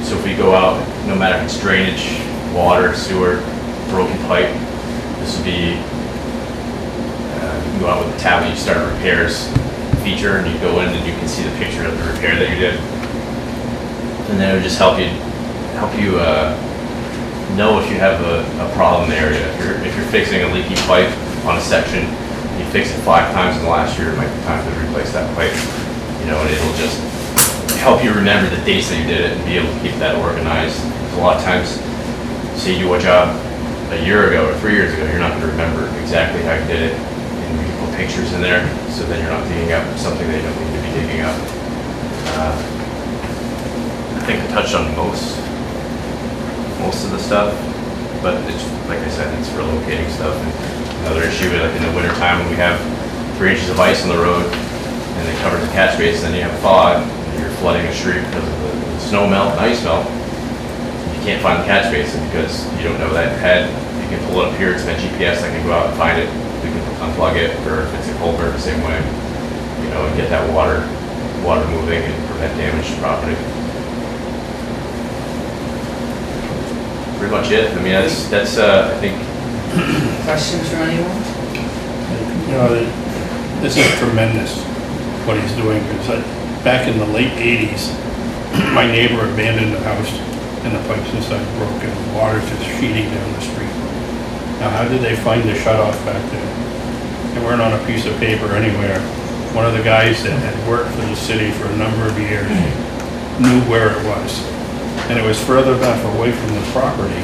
So if we go out, no matter if it's drainage, water, sewer, broken pipe, this would be, you can go out with a tablet, you start a repairs feature, and you go in and you can see the picture of the repair that you did. And then it would just help you know if you have a problem area. If you're fixing a leaky pipe on a section, you fix it 5 times in the last year, it might be time to replace that pipe. You know, and it'll just help you remember the dates that you did it and be able to keep that organized. Because a lot of times, say you do a job a year ago or 3 years ago, you're not going to remember exactly how you did it. And you can put pictures in there, so then you're not digging up something that you don't need to be digging up. I think I touched on most of the stuff, but it's, like I said, it's for locating stuff. And another issue, like in the winter time when we have 3 inches of ice on the road and it covers the catch basin, then you have fog, and you're flooding a street because of the snow melt and ice melt. You can't find the catch basin because you don't know that head. You can pull it up here, it's got GPS, I can go out and find it. We can unplug it, or if it's a culvert, the same way, you know, and get that water moving and prevent damage to property. Pretty much it. I mean, that's I think. Questions from anyone? You know, this is tremendous, what he's doing, because back in the late 80s, my neighbor abandoned the house and the pipes inside broke and the water's just sheeting down the street. Now, how did they find the shutoff back there? They weren't on a piece of paper anywhere. One of the guys that had worked for the city for a number of years knew where it was. And it was further enough away from the property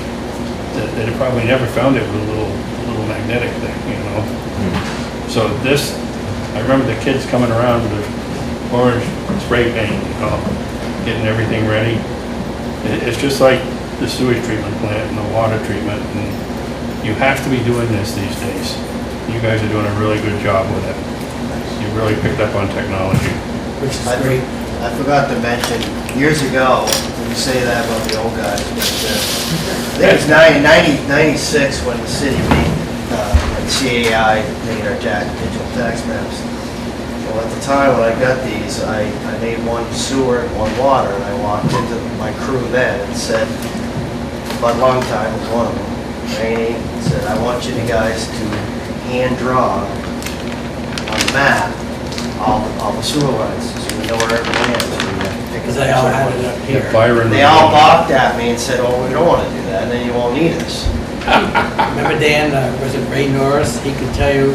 that they probably never found it with a little magnetic thing, you know? So this, I remember the kids coming around with the orange spray paint, you know, getting everything ready. It's just like the sewage treatment plant and the water treatment, and you have to be doing this these days. You guys are doing a really good job with it. You really picked up on technology. Which is great. I forgot to mention, years ago, when you say that about the old guys, but I think it was 96 when the city made, when CAI made our digital tax maps. Well, at the time when I got these, I made one sewer and one water, and I walked into my crew then and said, Bud Longtime was one of them, Rainey, said, I want you guys to hand draw on the map all the sewer lines, so we know where everyone is. Because they all had it up here. They all balked at me and said, oh, we don't want to do that, and then you won't need us. Remember Dan, was it Ray Norris? He could tell you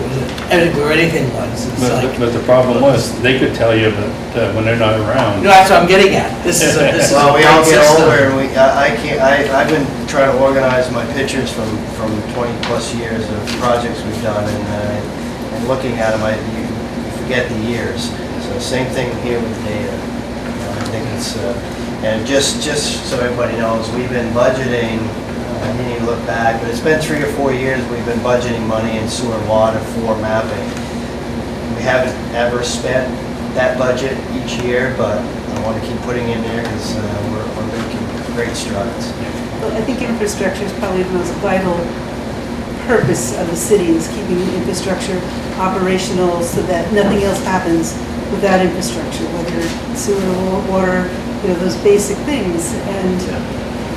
where anything was. It's like, But the problem was, they could tell you, but when they're not around. no, that's what I'm getting at. This is a Well, we great all get system. older, and I've been trying to organize my pictures from 20 plus years of projects we've done, and looking at them, you forget the years. So same thing here with data. I think it's, and just so everybody knows, we've been budgeting, I didn't even look back, but it's been 3 or 4 years we've been budgeting money in sewer and water for mapping. We haven't ever spent that budget each year, but I want to keep putting in there because we're making great strides. Well, I think infrastructure is probably the most vital purpose of the city, is keeping the infrastructure operational so that nothing else happens without infrastructure, whether it's sewer, water, those basic things. And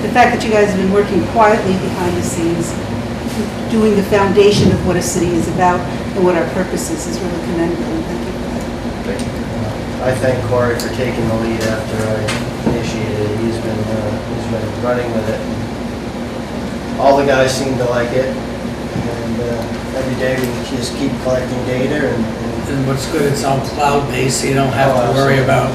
the fact that you guys have been working quietly behind the scenes, doing the foundation of what a city is about and what our purpose is really commendable. And thank you for that. Thank you. I thank Corey for taking the lead after I initiated it. He's been running with it. All the guys seem to like it, and every day we just keep collecting data. And what's good, it's all cloud-based, so you don't have to worry about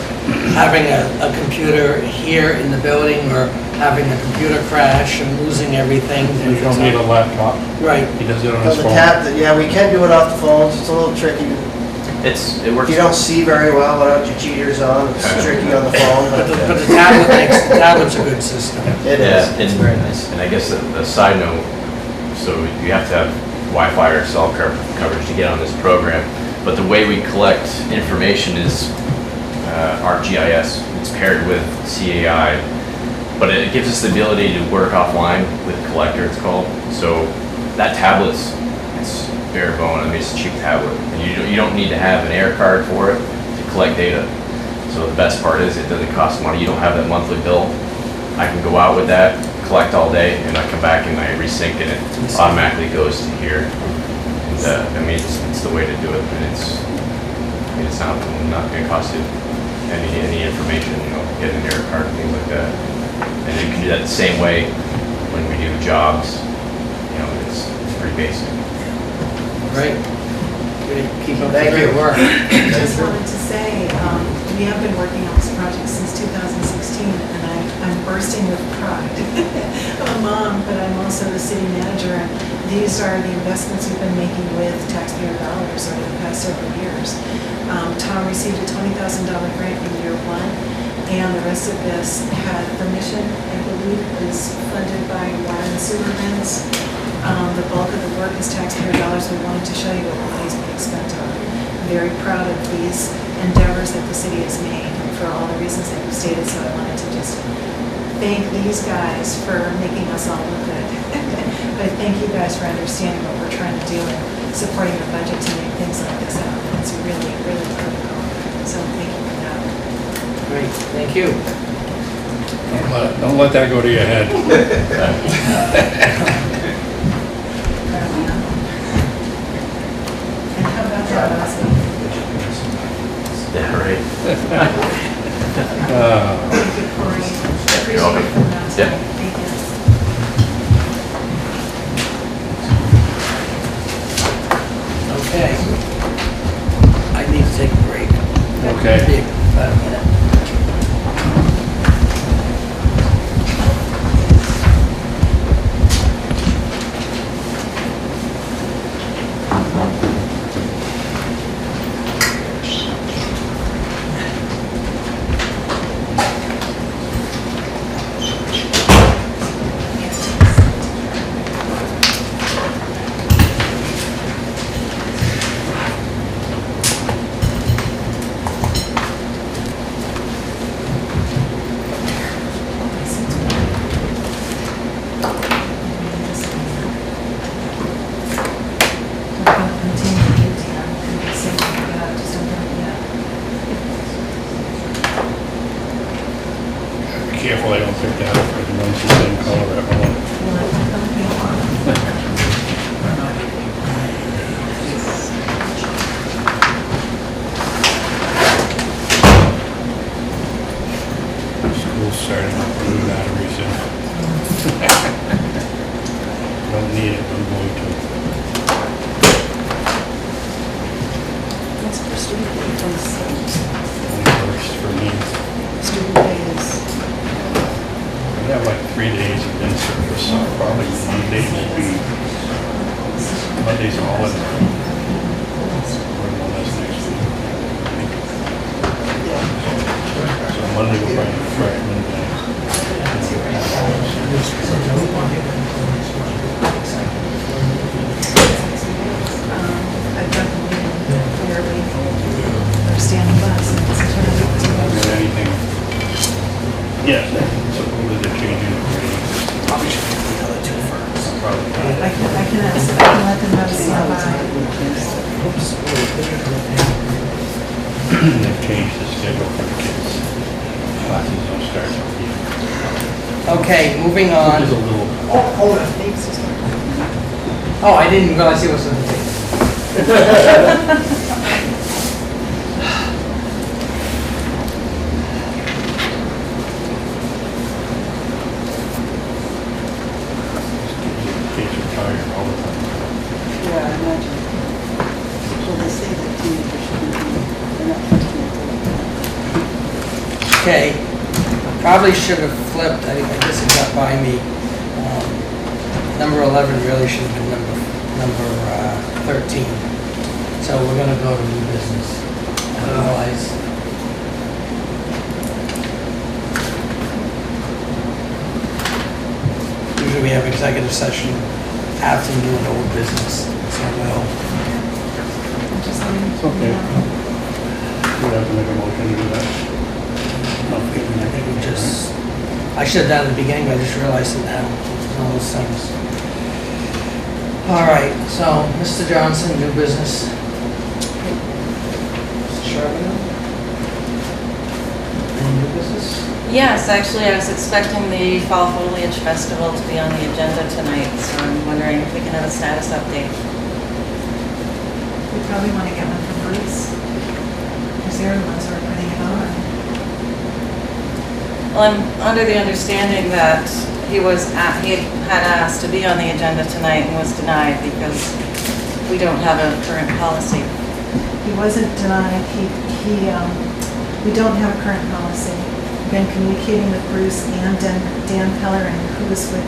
having a computer here in the building or having a computer crash and losing everything. You don't need a laptop. Right. He does it on his phone. Yeah, we can do it off the phones. It's a little tricky. It works. You don't see very well without your cheaters on. It's tricky on the phone. But the tablet's a good system. It is. It's very nice. And I guess the side note, so you have to have Wi-Fi or cell coverage to get on this program. But the way we collect information is our GIS. It's paired with CAI, but it gives us the ability to work offline with Collector, it's called. So that tablet's, it's bare bone. I mean, it's a cheap tablet, and you don't need to have an air card for it to collect data. So the best part is it doesn't cost money. You don't have that monthly bill. I can go out with that, collect all day, and I come back and I resync it, and it automatically goes to here. I mean, it's the way to do it, and it's not going to cost you any information, get an air card and things like that. And you can do that the same way when we do jobs. It's pretty basic. Great. Keep up the Thank great you. work. I just wanted to say, we have been working on this project since 2016, and I'm bursting with pride. I'm a mom, but I'm also the city manager, and these are the investments we've been making with taxpayer dollars over the past several years. Tom received a $20,000 grant in year 1, and the rest of this had permission, I believe, is funded by water and sewer grants. The bulk of the work is taxpayer dollars. We wanted to show you what money's being spent on. I'm very proud of these endeavors that the city has made for all the reasons that you stated, so I wanted to just thank these guys for making us all look good. But thank you guys for understanding what we're trying to do and supporting the budget to make things like this happen. It's really, really critical. So thank you for that. Great, thank you. Don't let that go to your head. And how about that, Ozzy? Yeah, right. Thank you, Corey. Appreciate you coming out tonight. Thank you. Okay. I need to take a break. Okay. Maybe about a minute. we're going to. What's for student day from the state? 21st for me. Student day is, We have like 3 days of in service, so probably Mondays will be, Mondays are all in. That's next week. So Monday will probably be freshman day. I've got the meeting clearly, or standing bus, and it's a turn Is there anything? Yeah, so whether they're changing the grade. Probably should be the other two firms. Probably not. I can ask, I can let them know to see how They've changed the schedule for the kids. Classes don't start till the Okay, moving on. There's a little. Oh, I didn't realize he was on the tape. Kids are tired all the time. Yeah, I imagine. Well, they say that teenagers shouldn't be, they're not supposed to be. Okay, probably should have flipped, I guess it got by me. Number 11 really should have been number 13. So we're gonna go to new business. Otherwise, usually we have executive session after doing old business, so we'll. It's okay. We have to make a motion to do that. I think we just, I should have done it at the beginning, but I just realized it now. All those things. All right, so Mr. Johnson, new business. Mr. Charbonneau? Any new business? Yes, actually, I was expecting the Fall Foliage Festival to be on the agenda tonight, so I'm wondering if we can have a status update. we probably want to get one from Bruce, because they're the ones who are putting it on. Well, I'm under the understanding that he had asked to be on the agenda tonight and was denied because we don't have a current policy. He wasn't denied, we don't have a current policy. We've been communicating with Bruce and Dan Pellerin, who is with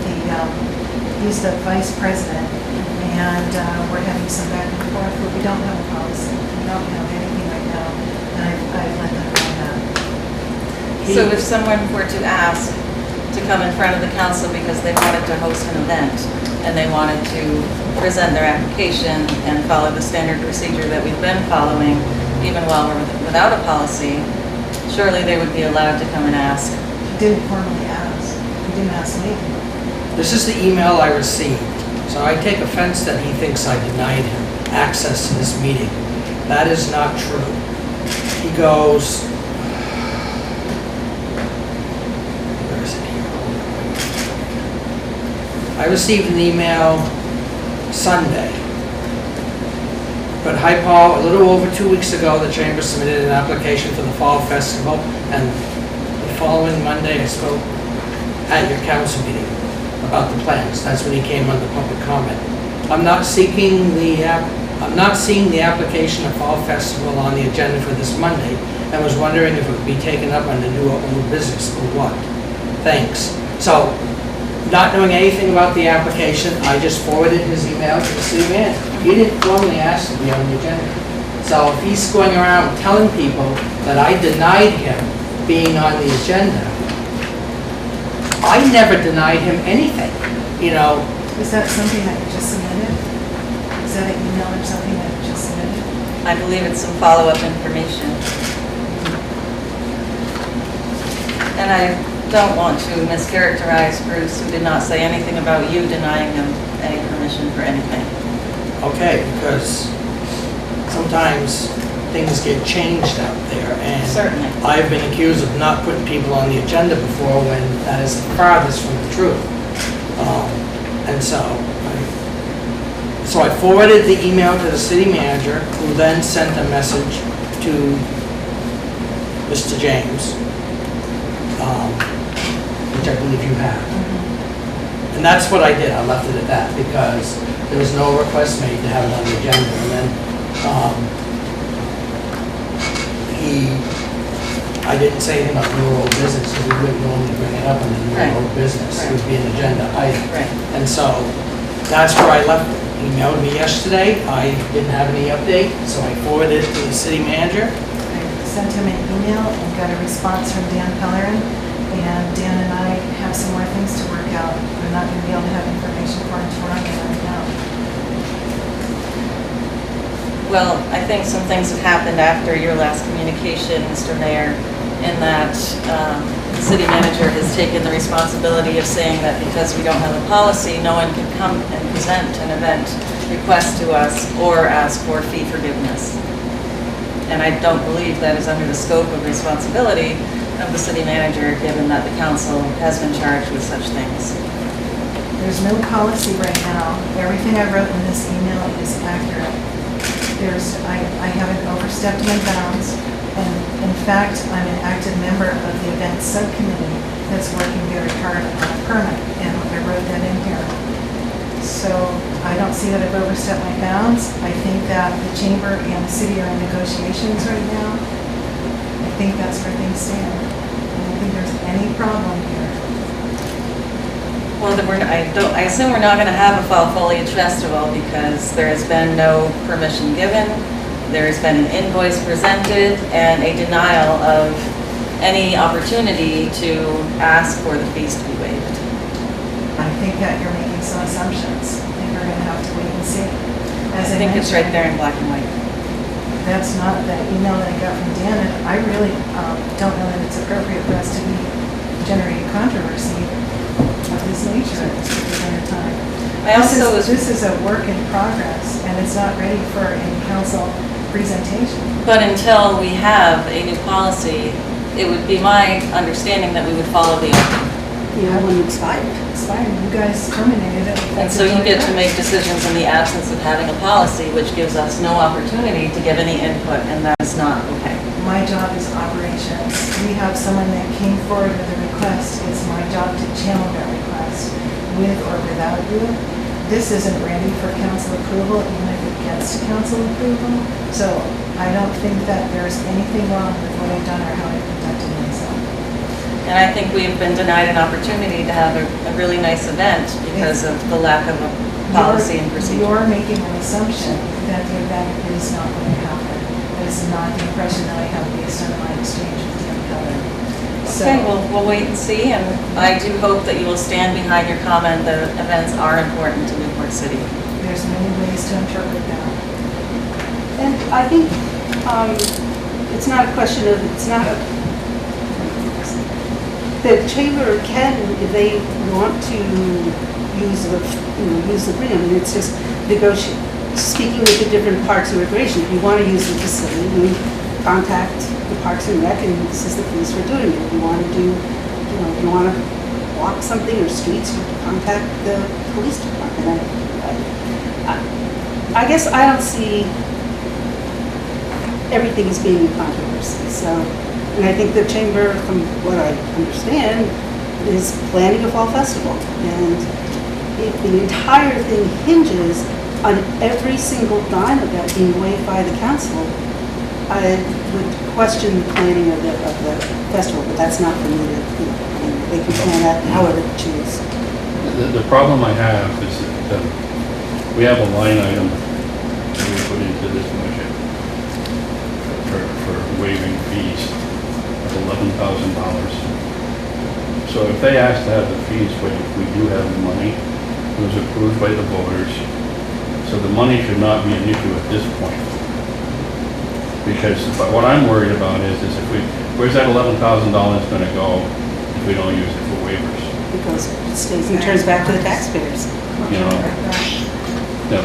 he's the vice president, and we're having some back and forth, but we don't have a policy. We don't have anything right now, and I've let them know that. So if someone were to ask to come in front of the council because they wanted to host an event and they wanted to present their application and follow the standard procedure that we've been following, even while we're without a policy, surely they would be allowed to come and ask. He didn't formally ask. He didn't ask me. This is the email I received. So I take offense that he thinks I denied him access to this meeting. That is not true. He goes, where is it here? I received an email Sunday. But hi Paul, a little over 2 weeks ago, the Chamber submitted an application for the Fall Festival, and the following Monday I spoke at your council meeting about the plans. That's when he came under public comment. I'm not seeing the application of Fall Festival on the agenda for this Monday, and was wondering if it would be taken up under new old business or what. Thanks. So, not knowing anything about the application, I just forwarded his email to the city manager. He didn't formally ask to be on the agenda. So if he's going around telling people that I denied him being on the agenda, I never denied him anything, you know. Is that something that you just submitted? Is that an email or something that you just submitted? I believe it's some follow-up information. And I don't want to mischaracterize Bruce, who did not say anything about you denying him any permission for anything. Okay, because sometimes things get changed out there, and Certainly. I've been accused of not putting people on the agenda before when that is the farthest from the truth. And so I forwarded the email to the city manager, who then sent a message to Mr. James, which I believe you have. And that's what I did, I left it at that, because there was no request made to have it on the agenda. And then I didn't say anything about new old business, because we wouldn't normally bring it up in the new old business. It would be an agenda item. And so that's where I left it. He emailed me yesterday, I didn't have any update, so I forwarded it to the city manager. I sent him an email and got a response from Dan Pellerin, and Dan and I have some more things to work out. We're not going to be able to have information for him tomorrow right now. Well, I think some things have happened after your last communication, Mr. Mayor, in that the city manager has taken the responsibility of saying that because we don't have a policy, no one can come and present an event request to us or ask for fee forgiveness. And I don't believe that is under the scope of responsibility of the city manager, given that the council has been charged with such things. There's no policy right now. Everything I wrote in this email is accurate. I haven't overstepped my bounds, and in fact, I'm an active member of the event subcommittee that's working very hard on a permit, and I wrote that in here. So I don't see that I've overstepped my bounds. I think that the chamber and the city are in negotiations right now. I think that's where things stand. I don't think there's any problem here. Well, then I assume we're not going to have a fall foliage festival because there has been no permission given, there has been an invoice presented, and a denial of any opportunity to ask for the fees to be waived. I think that you're making some assumptions, and you're going to have to wait and see. As I think it's right there in black and white. That's not the email that I got from Dan, and I really don't know that it's appropriate for us to be generating controversy of this nature at this particular time. This is a work in progress, and it's not ready for any council presentation. But until we have a new policy, it would be my understanding that we would follow the open. Yeah, when it expired. You guys terminated it. And so you get to make decisions in the absence of having a policy, which gives us no opportunity to give any input, and that's not okay. My job is operations. We have someone that came forward with a request. It's my job to channel that request, with or without you. This isn't ready for council approval, even if it gets to council approval. So I don't think that there's anything wrong with what I've done or how I've conducted myself. And I think we've been denied an opportunity to have a really nice event because of the lack of a policy and procedure. You're making an assumption that the event is not going to happen. That is not the impression that I have based on my exchange with Tim Keller. Okay, we'll wait and see, and I do hope that you will stand behind your comment that events are important to Newport City. There's many ways to interpret that. And I think it's not a question of, the chamber can, if they want to use the freedom, and it's just speaking with the different parks and recreation. If you want to use the facility, we contact the Parks and Rec, and this is the police for doing it. If you want to do, if you want to walk something or streets, you contact the police department. I guess I don't see everything as being a controversy. So, and I think the chamber, from what I understand, is planning a fall festival, and if the entire thing hinges on every single dime of that being waived by the council, I would question the planning of the festival, but that's not for me to, they can plan that however they choose. The problem I have is that we have a line item that we put into this budget for waiving fees of $11,000. So if they ask to have the fees waived, we do have the money. It was approved by the voters. So the money should not be an issue at this point. Because what I'm worried about is if where's that $11,000 going to go if we don't use it for waivers? Because it stays and turns back to the taxpayers. You know? No.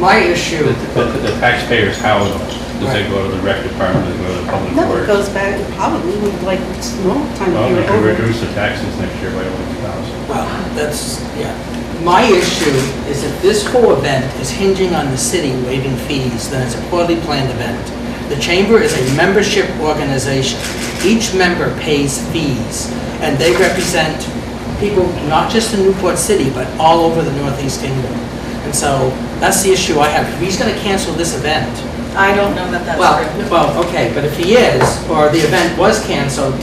My issue. The taxpayers, how does it go to the rec department, does it go to the public No, works? it goes back, probably, like, normal time Well, of we year could over. reduce the taxes next year by $11,000. Well, that's, yeah. My issue is if this whole event is hinging on the city waiving fees, then it's a poorly planned event. The chamber is a membership organization. Each member pays fees, and they represent people, not just in Newport City, but all over the Northeast Kingdom. And so that's the issue I have. If he's going to cancel this event, I don't know that that's true. well, okay, but if he is, or the event was canceled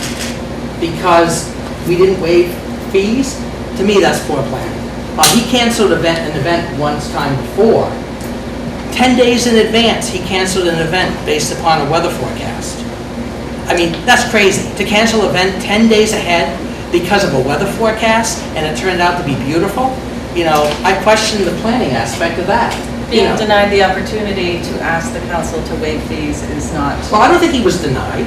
because we didn't waive fees, to me, that's poor planning. He canceled an event once time before. 10 days in advance, he canceled an event based upon a weather forecast. I mean, that's crazy. To cancel an event 10 days ahead because of a weather forecast, and it turned out to be beautiful, you know, I question the planning aspect of that. Being denied the opportunity to ask the council to waive fees is not... Well, I don't think he was denied.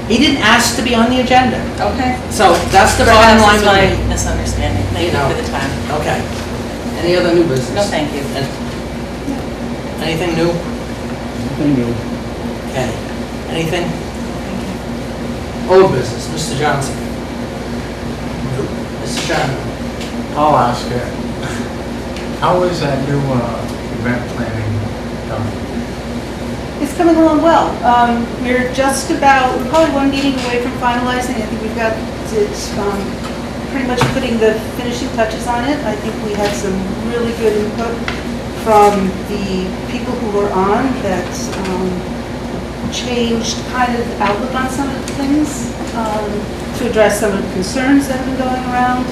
He didn't ask to be on the agenda. Okay. So that's the bottom line with Perhaps it's me. my misunderstanding. Thank you for the time. Okay. Any other new business? No, thank you. Anything new? Nothing new. Okay. Anything? Old business, Mr. Johnson. Mr. Shannon. I'll ask it. How is that new event planning done? It's coming along well. We're just about, we're probably one meeting away from finalizing. I think we've got it pretty much putting the finishing touches on it. I think we had some really good input from the people who were on that changed kind of outlook on some of the things to address some of the concerns that have been going around.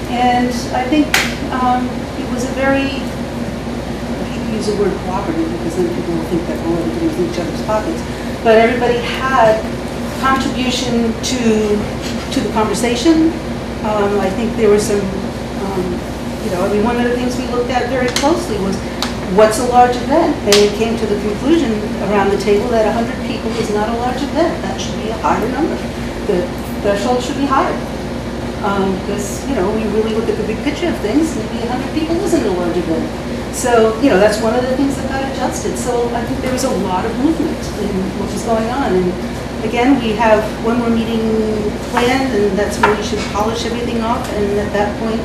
And I think it was a very, use the word cooperative because then people will think that we're all in each other's pockets. But everybody had contribution to the conversation. I think there were some, I mean, one of the things we looked at very closely was what's a large event? And we came to the conclusion around the table that 100 people is not a large event. That should be a higher number. The threshold should be higher. Because, we really look at the big picture of things, maybe 100 people isn't a large event. So, that's one of the things that got adjusted. So I think there was a lot of movement in what was going on. And again, we have one more meeting planned, and that's when we should polish everything off. And at that point,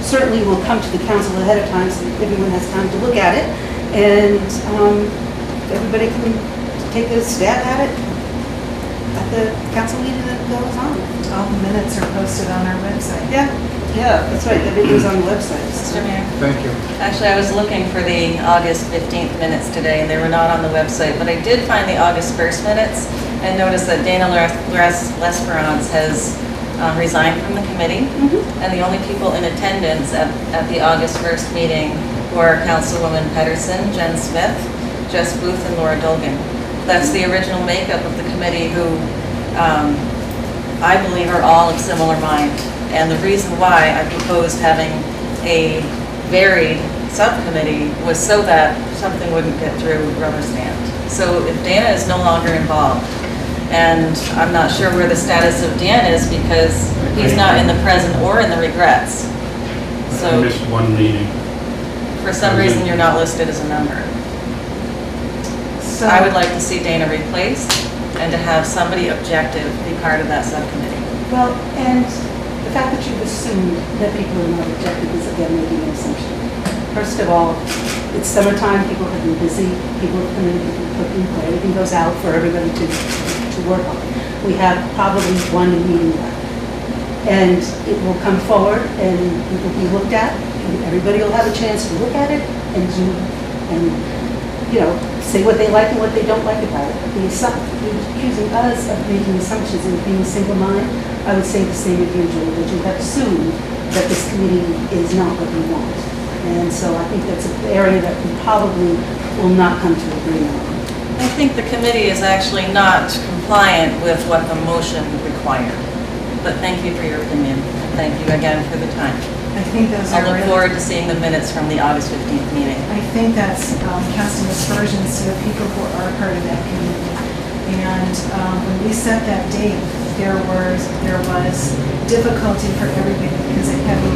certainly we'll come to the council ahead of time so that everyone has time to look at it. And everybody can take a stab at it at the council meeting that goes on. All the minutes are posted on our website. Yeah, that's right. That video's on the website. Mr. Mayor. Thank you. Actually, I was looking for the August 15th minutes today, and they were not on the website, but I did find the August 1st minutes and noticed that Dana Lesperance has resigned from the committee, and the only people in attendance at the August 1st meeting were Councilwoman Pedersen, Jen Smith, Jess Booth, and Laura Dolgan. That's the original makeup of the committee who I believe are all of similar mind. And the reason why I proposed having a varied subcommittee was so that something wouldn't get through rubber stamp. So if Dana is no longer involved, and I'm not sure where the status of Dan is because he's not in the present or in the regrets. So I missed one meeting. for some reason you're not listed as a member. So I would like to see Dana replaced and to have somebody objective be part of that subcommittee. Well, and the fact that you've assumed that people are not objective is again making an assumption. First of all, it's summertime, people have been busy, people have come in, people put input, everything goes out for everybody to work on. We have probably one meeting left. And it will come forward and it will be looked at, and everybody will have a chance to look at it and say what they like and what they don't like about it. You're accusing us of making assumptions and being single mind. I would say the same of you, Julie, that you have assumed that this committee is not what we want. And so I think that's an area that we probably will not come to agreement on. I think the committee is actually not compliant with what the motion required. But thank you for your opinion. Thank you again for the time. I think those I are look really, forward to seeing the minutes from the August 15th meeting. I think that's casting aspersions to the people who are part of that community. And when we set that date, there was difficulty for everybody because of heavy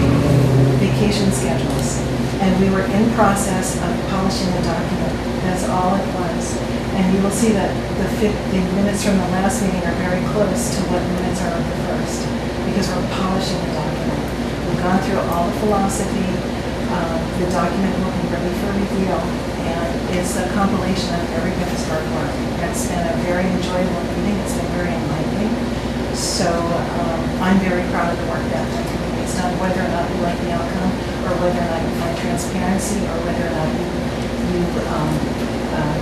vacation schedules. And we were in process of polishing the document. That's all it was. And you will see that the minutes from the last meeting are very close to what minutes are of the first, because we're polishing the document. We've gone through all the philosophy. The document will be ready for review, and it's a compilation of everybody's hard work. It's been a very enjoyable meeting. It's been very enlightening. So I'm very proud of the work that the committee's done. transparency or whether or not you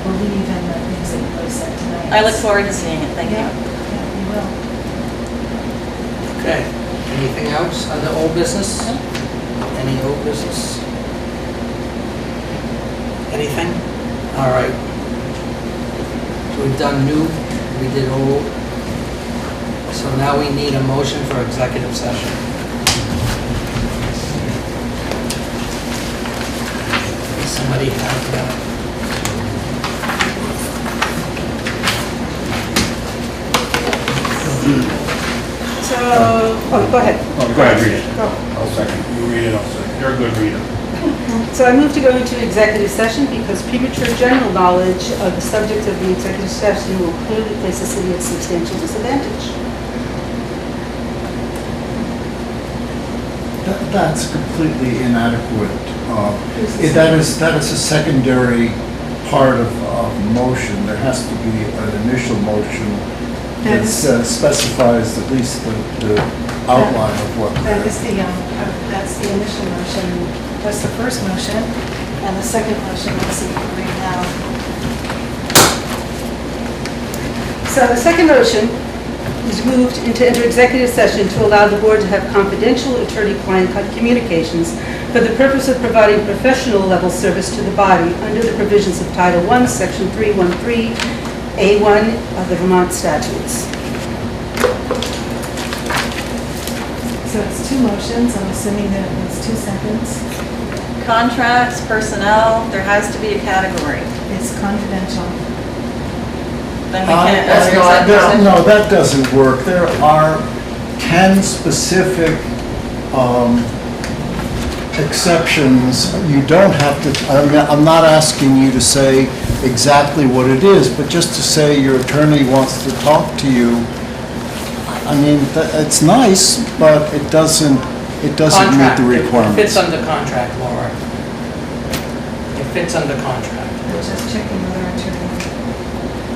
believe in the things that you said tonight. I look forward to seeing it, thank you. Yeah, you will. Okay, anything else, other old business? Any old business? Anything? All right. So we've done new, we did old. So now we need a motion for executive session. Does somebody have that? So, go ahead. Oh, go ahead, read it. Go. I'll second. You read it, I'll second. You're a good reader. So I move to go into executive session because premature general knowledge of the subject of the executive session will clearly place the city at substantial disadvantage. That's completely inadequate. That is a secondary part of motion. There has to be an initial motion that specifies at least the outline of what. That's the initial motion. That's the first motion, and the second motion, let's see, right now. So the second motion is moved into executive session to allow the board to have confidential attorney-client communications for the purpose of providing professional level service to the body under the provisions of Title I, Section 313A1 of the Vermont statutes. So it's two motions, I'm assuming that it was 2 seconds. Contracts, personnel, there has to be a category. It's confidential. Then we can't go to executive session. No, that doesn't work. There are 10 specific exceptions. You don't have to, I'm not asking you to say exactly what it is, but just to say your attorney wants to talk to you. I mean, it's nice, but it doesn't meet the requirements. It fits under contract, Laura. It fits under contract. I'm just checking with our attorney.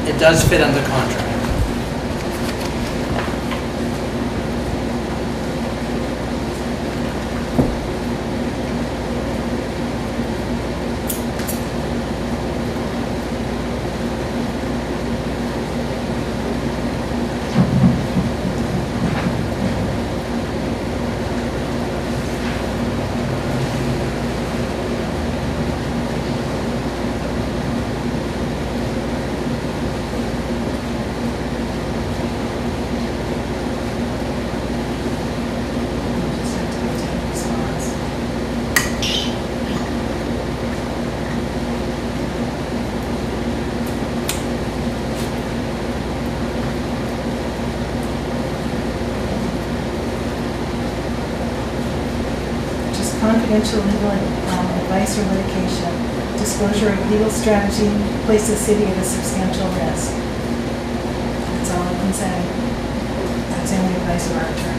It does fit under contract. Confidential legal advice or litigation. Disclosure of legal strategy places the city at a substantial risk. That's all I can say. That's in the advice of our attorney.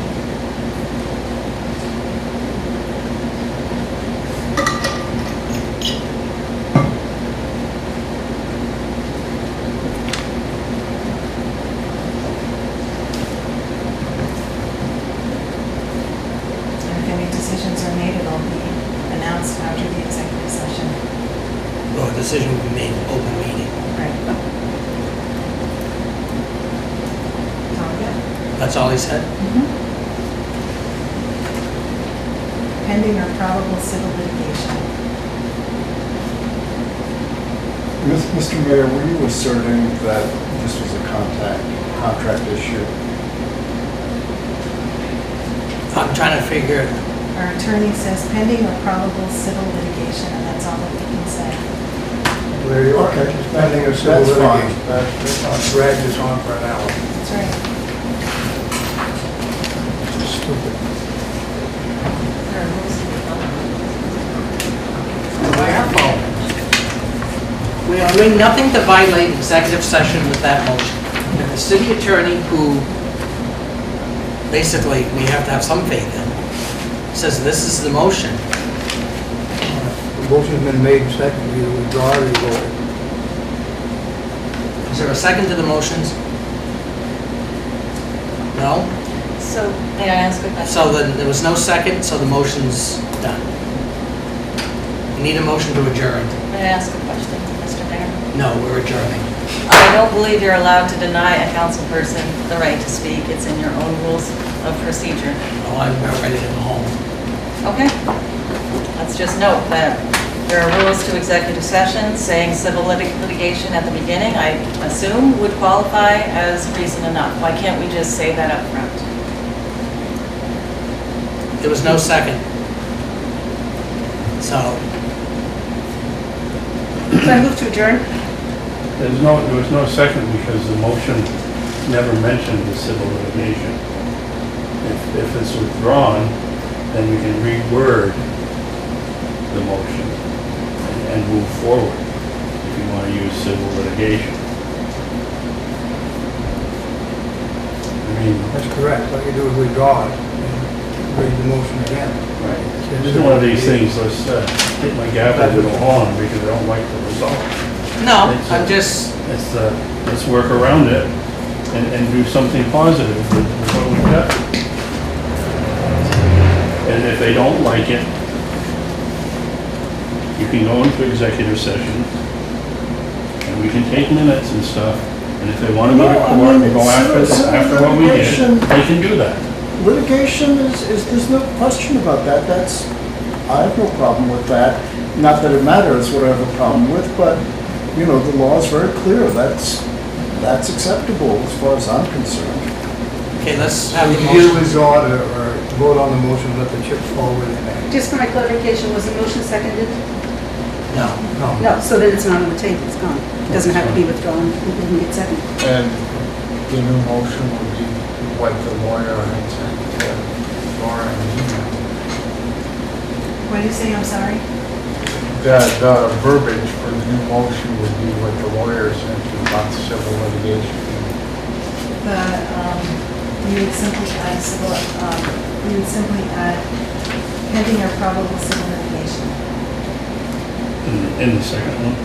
Decisions are made, it'll be announced after the executive session. Well, a decision will be made in open meeting. Right. All good? That's all he said? Pending or probable civil litigation. Mr. Mayor, were you asserting that this was a contract issue? I'm trying to figure. Our attorney says pending or probable civil litigation, and that's all that we can say. There you are. Okay. Pending a civil That's fine. litigation. That's not drag this on for an hour. That's right. It's stupid. There are rules to be followed. By our fault. We are doing nothing to violate executive session with that motion. And the city attorney, who basically we have to have some faith in, says this is the motion. The motion's been made and seconded, you withdraw or you vote. Is there a second to the motions? No? So, may I ask a question? So then there was no second, so the motion's done. Need a motion to adjourn. May I ask a question, Mr. Mayor? No, we're adjourning. I don't believe you're allowed to deny a council person the right to speak. It's in your own rules of procedure. Oh, I'm about ready to go home. Okay? Let's just note that there are rules to executive session saying civil litigation at the beginning, I assume would qualify as reason enough. Why can't we just say that up front? There was no second. So, So I move to adjourn? There was no second because the motion never mentioned the civil litigation. If it's withdrawn, then we can reword the motion and move forward if you want to use civil litigation. I mean, That's correct. What you do is withdraw it and read the motion again. right. This is one of these things, let's get my gavel to go on because I don't like the result. no, It's, I'm just, let's work around it and do something positive with what we've got. And if they don't like it, you can go into executive session and we can take minutes and stuff. And if they want to go to court and go after what we did, they can do that. Litigation is, there's no question about that. I have no problem with that. Not that it matters what I have a problem with, but, you know, the law is very clear. That's acceptable as far as I'm concerned. okay, let's So have the you either motion. withdraw it or vote on the motion, let the chips fall where they may. Just for my clarification, was the motion seconded? No. No, so then it's not on the table, it's gone. It doesn't have to be withdrawn, it didn't get seconded. And the new motion would be what the lawyer had sent to Laura and email. What do you say, I'm sorry? The verbiage for the new motion would be what the lawyer sent you about the civil litigation. You would simply add civil, you would simply add pending or probable civil litigation. In the second one?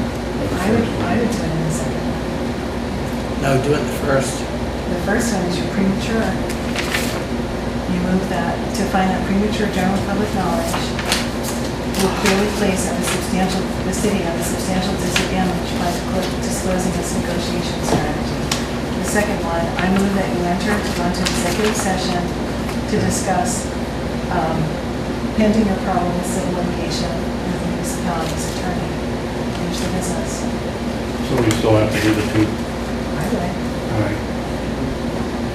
I would do it in the second one. No, do it the first. The first one is your premature. You move that to find that premature general public knowledge will clearly place the city at a substantial disadvantage by disclosing its negotiation strategy. The second one, I move that you go into executive session to discuss pending or probable civil litigation with the municipality's attorney. Finish the business. So we still have to do the two. I would. All right.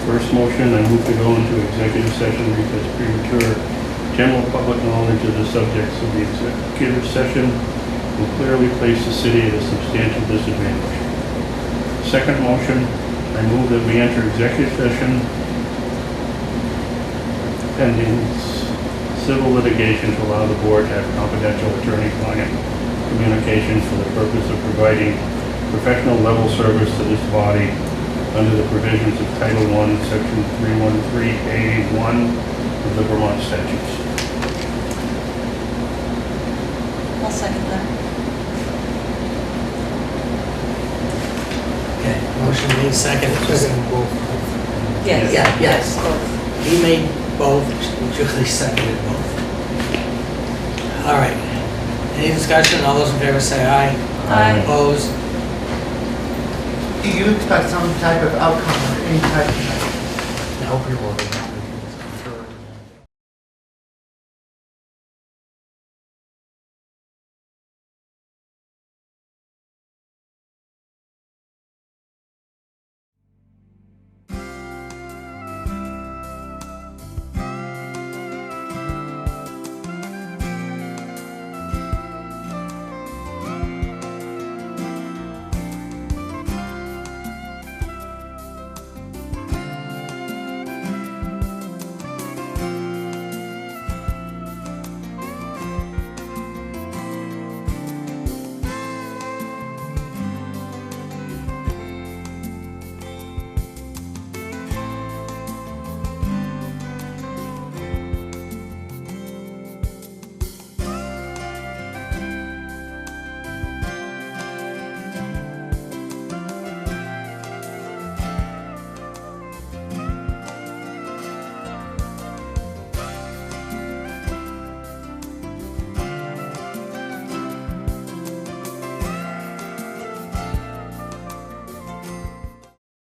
First motion, I move to go into executive session because premature general public knowledge of the subjects of the executive session will clearly place the city at a substantial disadvantage. Second motion, I move that we enter executive session pending civil litigation to allow the board to have confidential attorney-client communication for the purpose of providing professional level service to this body under the provisions of Title I, Section 313A1 of the Vermont statutes. I'll second that. Okay, motion made second. Second vote. Yes. Yes. He made both, Julie seconded both. All right. Any discussion? All those in favor say aye. Aye. Opposed? Do you expect some type of outcome or any type of No, we will.